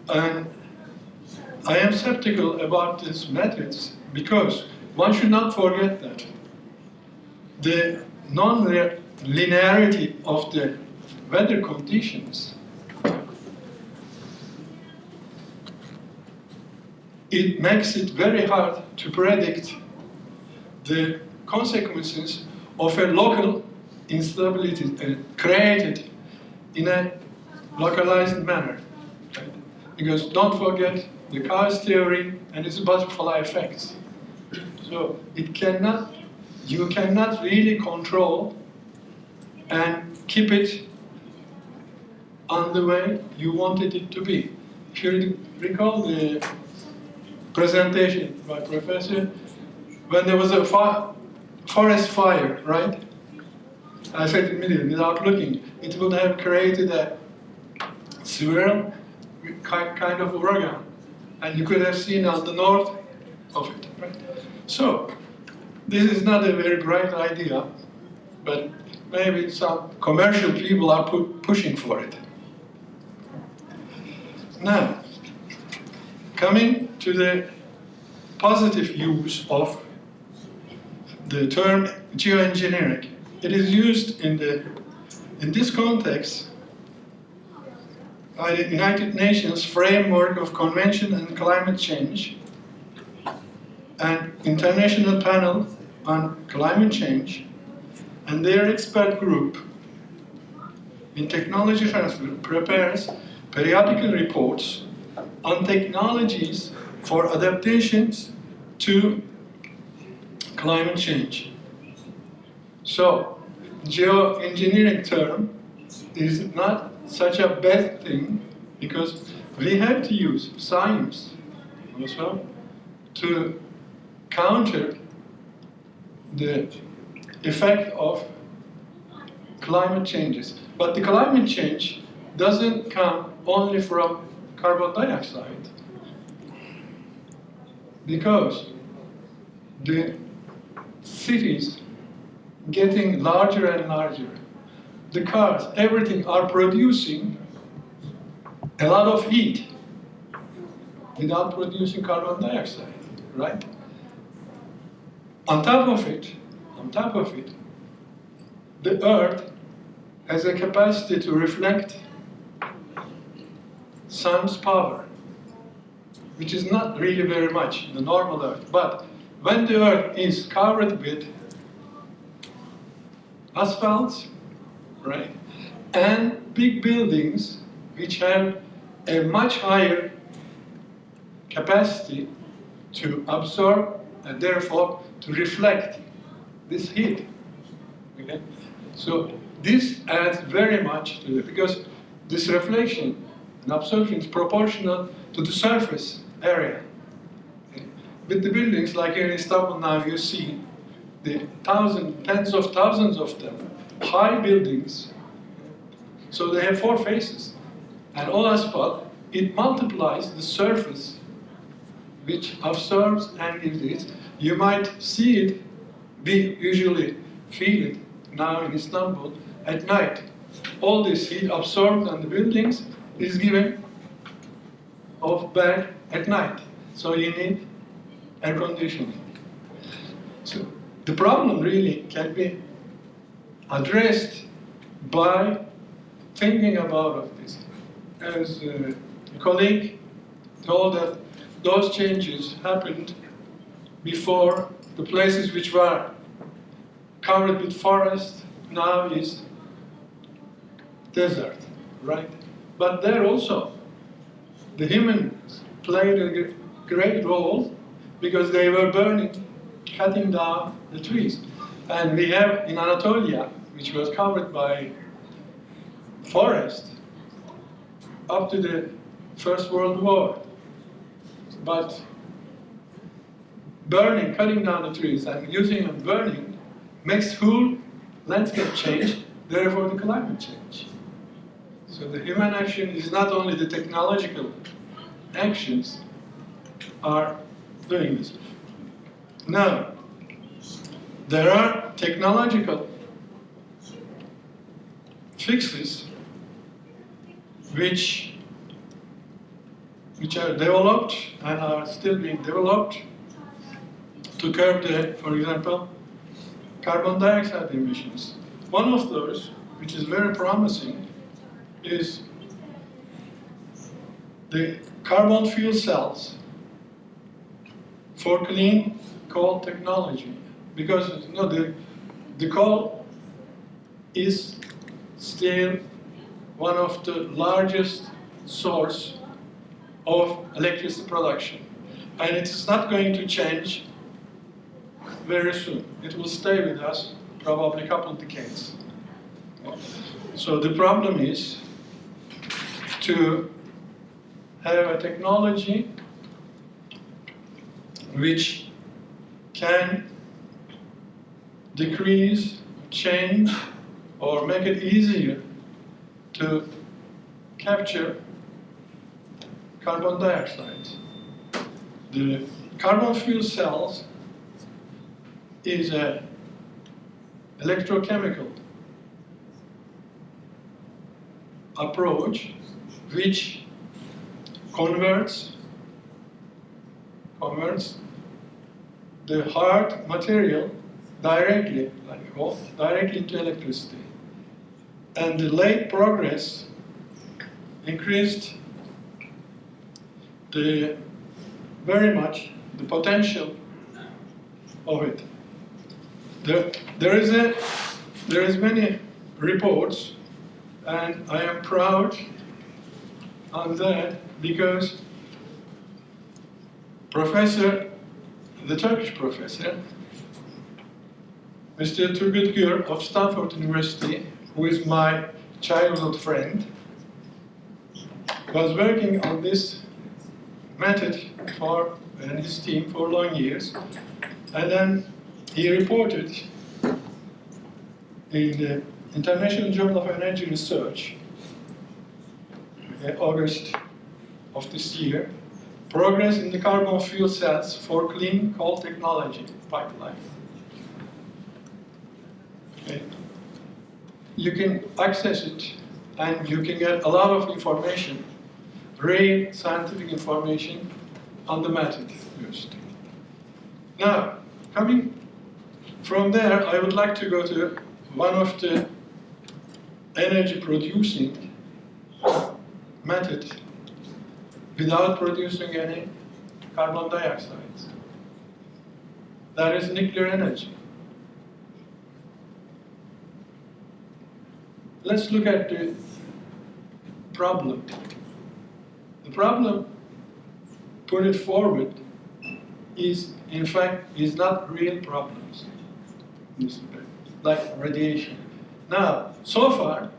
And I am skeptical about these methods because one should not forget that the non-linearity of the weather conditions, it makes it very hard to predict the consequences of a local instability created in a localized manner. Right? Because don't forget the chaos theory and its butterfly effects. So you cannot really control and keep it on the way you wanted it to be. If you recall the presentation by Professor, when there was a forest fire, right? I said immediately, without looking, it would have created a swirl, kind of uraghan, and you could have seen on the north of it, right? So, this is not a very bright idea, but maybe some commercial people are pushing for it. Now, coming to the positive use of the term geoengineering, it is used in this context by the United Nations Framework of Convention on Climate Change and International Panel on Climate Change and their expert group in technology transfer prepares periodical reports on technologies for adaptations to climate change. So, geoengineering term is not such a bad thing because we have to use science also to counter the effect of climate changes. But the climate change doesn't come only from carbon dioxide, because the cities getting larger and larger, the cars, everything are producing a lot of heat without producing carbon dioxide, right? On top of it, the Earth has a capacity to reflect sun's power, which is not really very much in the normal Earth. But when the Earth is covered with asphalt, right, and big buildings which have a much higher capacity to absorb and therefore to reflect this heat. Okay? So this adds very much to it because this reflection and absorption is proportional to the surface area. Okay? With the buildings, like here in Istanbul now, you see the tens of thousands of them, high buildings. So they have four faces. And all asphalt, it multiplies the surface which absorbs and gives it. You might see it, we usually feel it now in Istanbul at night. All this heat absorbed on the buildings is given off back at night. So you need air conditioning. So the problem really can be addressed by thinking about this. As a colleague told that those changes happened before the places which were covered with forest now is desert, right? But there also, the humans played a great role because they were burning, cutting down the trees. And we have in Anatolia, which was covered by forest, up to the First World War. but burning, cutting down the trees and using and burning makes whole landscape change, therefore the climate change. So the human action is not only the technological actions are doing this. Now, there are technological fixes which are developed and are still being developed to curb the, for example, carbon dioxide emissions. One of those, which is very promising, is the carbon fuel cells for clean coal technology. Because you know, the coal is still one of the largest source of electricity production. And it is not going to change very soon. It will stay with us probably a couple of decades. So the problem is to have a technology which can decrease, change, or make it easier to capture carbon dioxide. The carbon fuel cells is an electrochemical approach which converts the hard material directly, like coal, directly into electricity. And the late progress increased very much the potential of it. There is many reports, and I am proud on that because the Turkish professor, Mr. Turgut Gür of Stanford University, who is my childhood friend, was working on this method and his team for long years. And then he reported in the International Journal of Energy Research in August of this year, progress in the carbon fuel cells for clean coal technology pipeline. Okay. You can access it and you can get a lot of information, real scientific information on the method used. Now, coming from there, I would like to go to one of the energy producing method without producing any carbon dioxide. That is nuclear energy. Let's look at the problem. The problem, put it forward, is in fact not real problems, like radiation. Now, so far,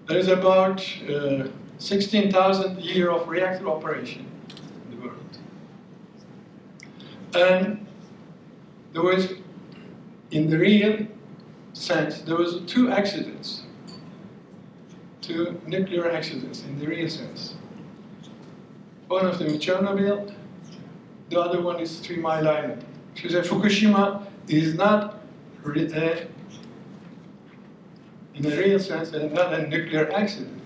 there is about 16,000 years of reactor operation in the world. And there was, in the real sense, there was two nuclear accidents in the real sense. One of them is Chernobyl, the other one is 3 Mile Island. She said Fukushima is not, in a real sense, not a nuclear accident.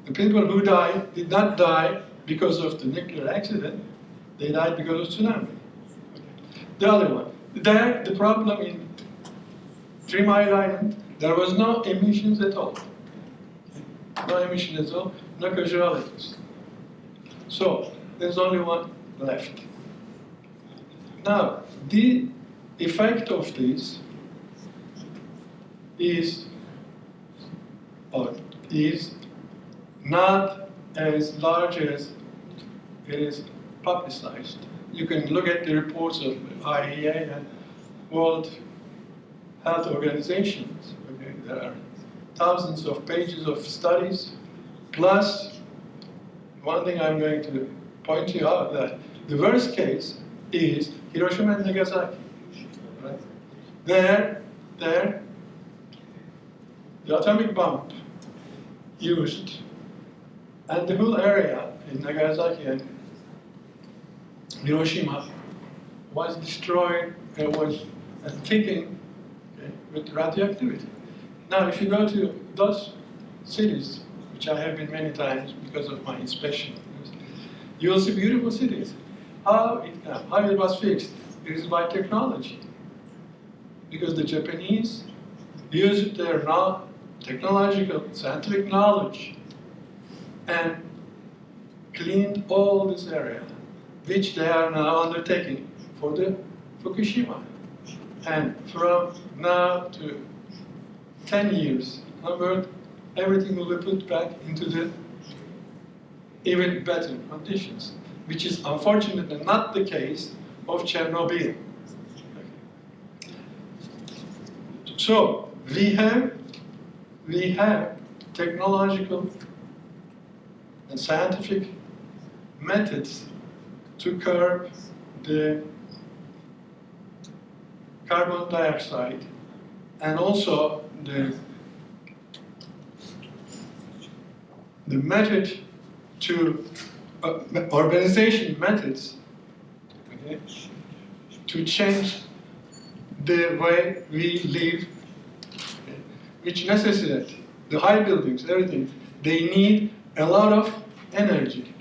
The people who died did not die because of the nuclear accident, they died because of tsunami. The other one, there the problem in 3 Mile Island, there was no emissions at all. No emissions at all, no casualties. So, there's only one left. Now, the effect of this is not as large as it is publicized. You can look at the reports of IEA and World Health Organizations. Okay? There are thousands of pages of studies, plus one thing I'm going to point you out that the worst case is Hiroshima and Nagasaki. Right? There, the atomic bomb used, and the whole area in Nagasaki and Hiroshima was destroyed and was thickened with radioactivity. Now, if you go to those cities, which I have been many times because of my inspection, you will see beautiful cities. How it was fixed? It is by technology. Because the Japanese used their technological, scientific knowledge and cleaned all this area, which they are now undertaking for the Fukushima. And from now to 10 years onward, everything will be put back into the even better conditions, which is unfortunately not the case of Chernobyl. So we have technological and scientific methods to curb the carbon dioxide and also the method to urbanization methods, okay, to change the way we live, okay, which necessitate the high buildings, everything. They need a lot of energy.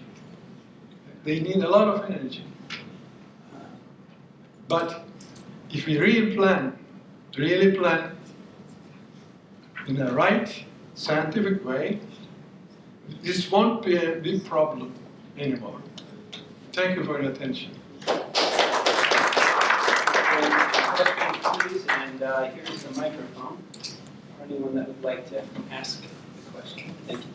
They need a lot of energy. But if we really plan in a right scientific way, this won't be a big problem anymore. Thank you for your attention. Please, and here's the microphone for anyone that would like to ask a question. Thank you.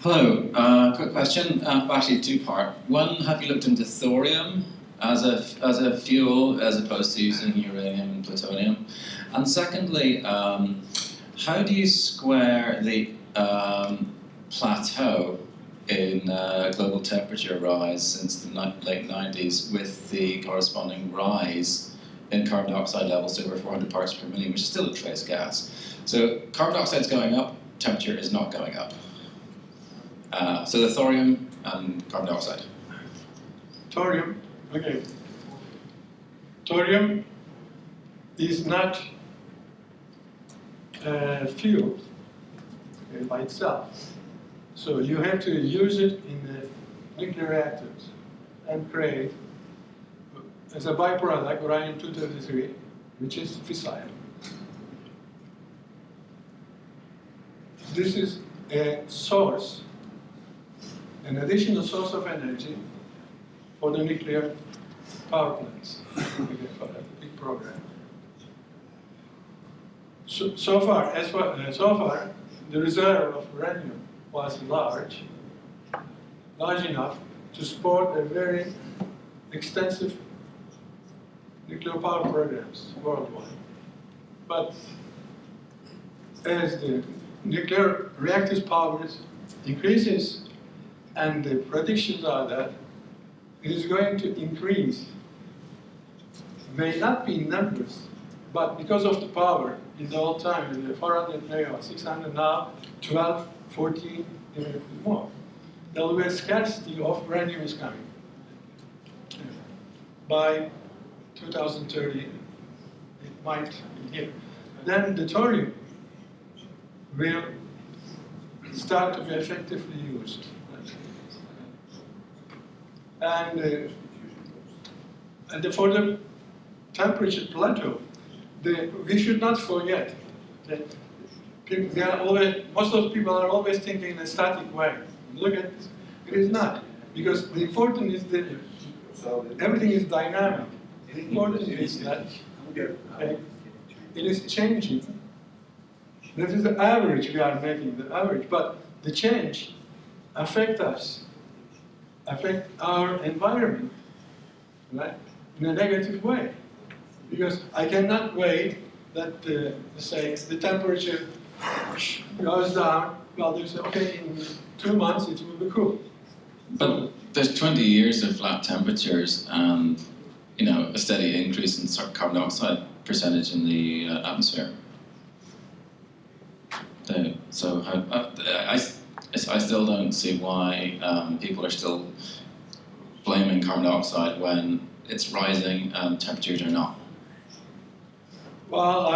Hello, quick question, actually two-part. One, have you looked into thorium as a fuel as opposed to using uranium and plutonium? And secondly, how do you square the plateau in global temperature rise since the late 90s with the corresponding rise in carbon dioxide levels to over 400 parts per million, which is still a trace gas. So carbon dioxide is going up, temperature is not going up. So the thorium and carbon dioxide. Thorium, okay. Thorium is not fuel by itself. So you have to use it in the nuclear reactors and create, as a byproduct, uranium-233, which is fissile. This is a source, an additional source of energy for the nuclear power plants, for a big program. So far, the reserve of uranium was large enough to support a very extensive nuclear power programs worldwide. But as the nuclear reactors' power increases, and the predictions are that it is going to increase, may not be in numbers, but because of the power in the old time, in the 400 megawatts, 600 now, 12, 14, even more. There will be a scarcity of uranium is coming. By 2030, it might be here. Then the thorium will start to be effectively used. And for the temperature plateau, we should not forget that most of the people are always thinking in a static way. Look at this. It is not. Because the important is that everything is dynamic. The important is that it is changing. This is the average we are making, the average. But the change affects us, affect our environment, right? In a negative way. Because I cannot wait that, say, the temperature goes down well, they say, okay, in 2 months it will be cool. But there's 20 years of flat temperatures and, you know, a steady increase in carbon dioxide percentage in the atmosphere. So I still don't see why people are still blaming carbon dioxide when it's rising and temperatures are not. Well,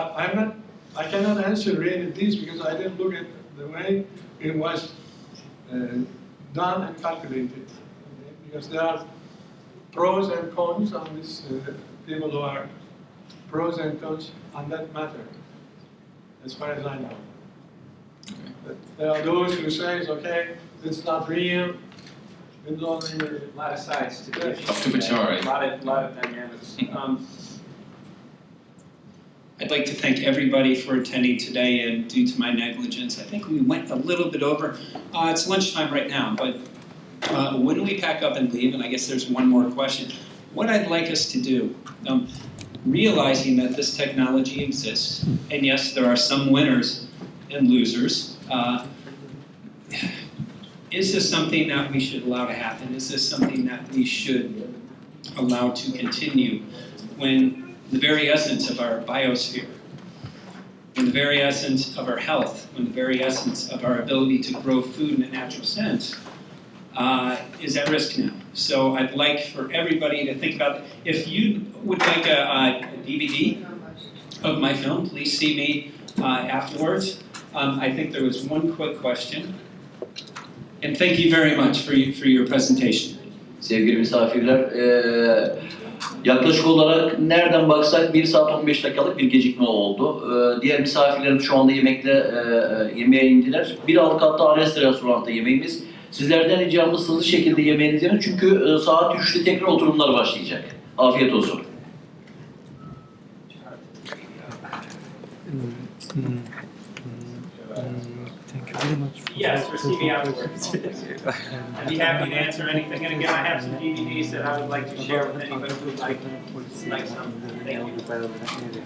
I cannot answer really this because I didn't look at the way it was done and calculated. Okay? Because there are pros and cons on this, people who are pros and cons on that matter, as far as I know. But there are those who say, okay, it's not real, it's only A lot of sides to the issue. Dr. Bachari. A lot of dynamics. I'd like to thank everybody for attending today, and due to my negligence, I think we went a little bit over. It's lunchtime right now, but when we pack up and leave, and I guess there's one more question, what I'd like us to do, realizing that this technology exists, and yes, there are some winners and losers, is this something that we should allow to happen? Is this something that we should allow to continue when the very essence of our biosphere, when the very essence of our health, when the very essence of our ability to grow food in a natural sense is at risk now? So I'd like for everybody to think about, if you would like a DVD of my film, please see me afterwards. I think there was one quick question. And thank you very much for your presentation. Sevgili misafirler, yaklaşık olarak nereden baksak 1 saat 15 dakikalık bir gecikme oldu. Diğer misafirlerim şu anda yemeğe indiler. Bir alt katta Asst restoranda yemeğimiz. Sizlerden ricamız hızlı şekilde yemeğinizi yerin çünkü saat 3'te tekrar oturumlar başlayacak. Afiyet olsun. Thank you very much. Yes, receive me afterwards. I'd be happy to answer anything. And again, I have some DVDs that I would like to share with anybody who would like some. Thank you.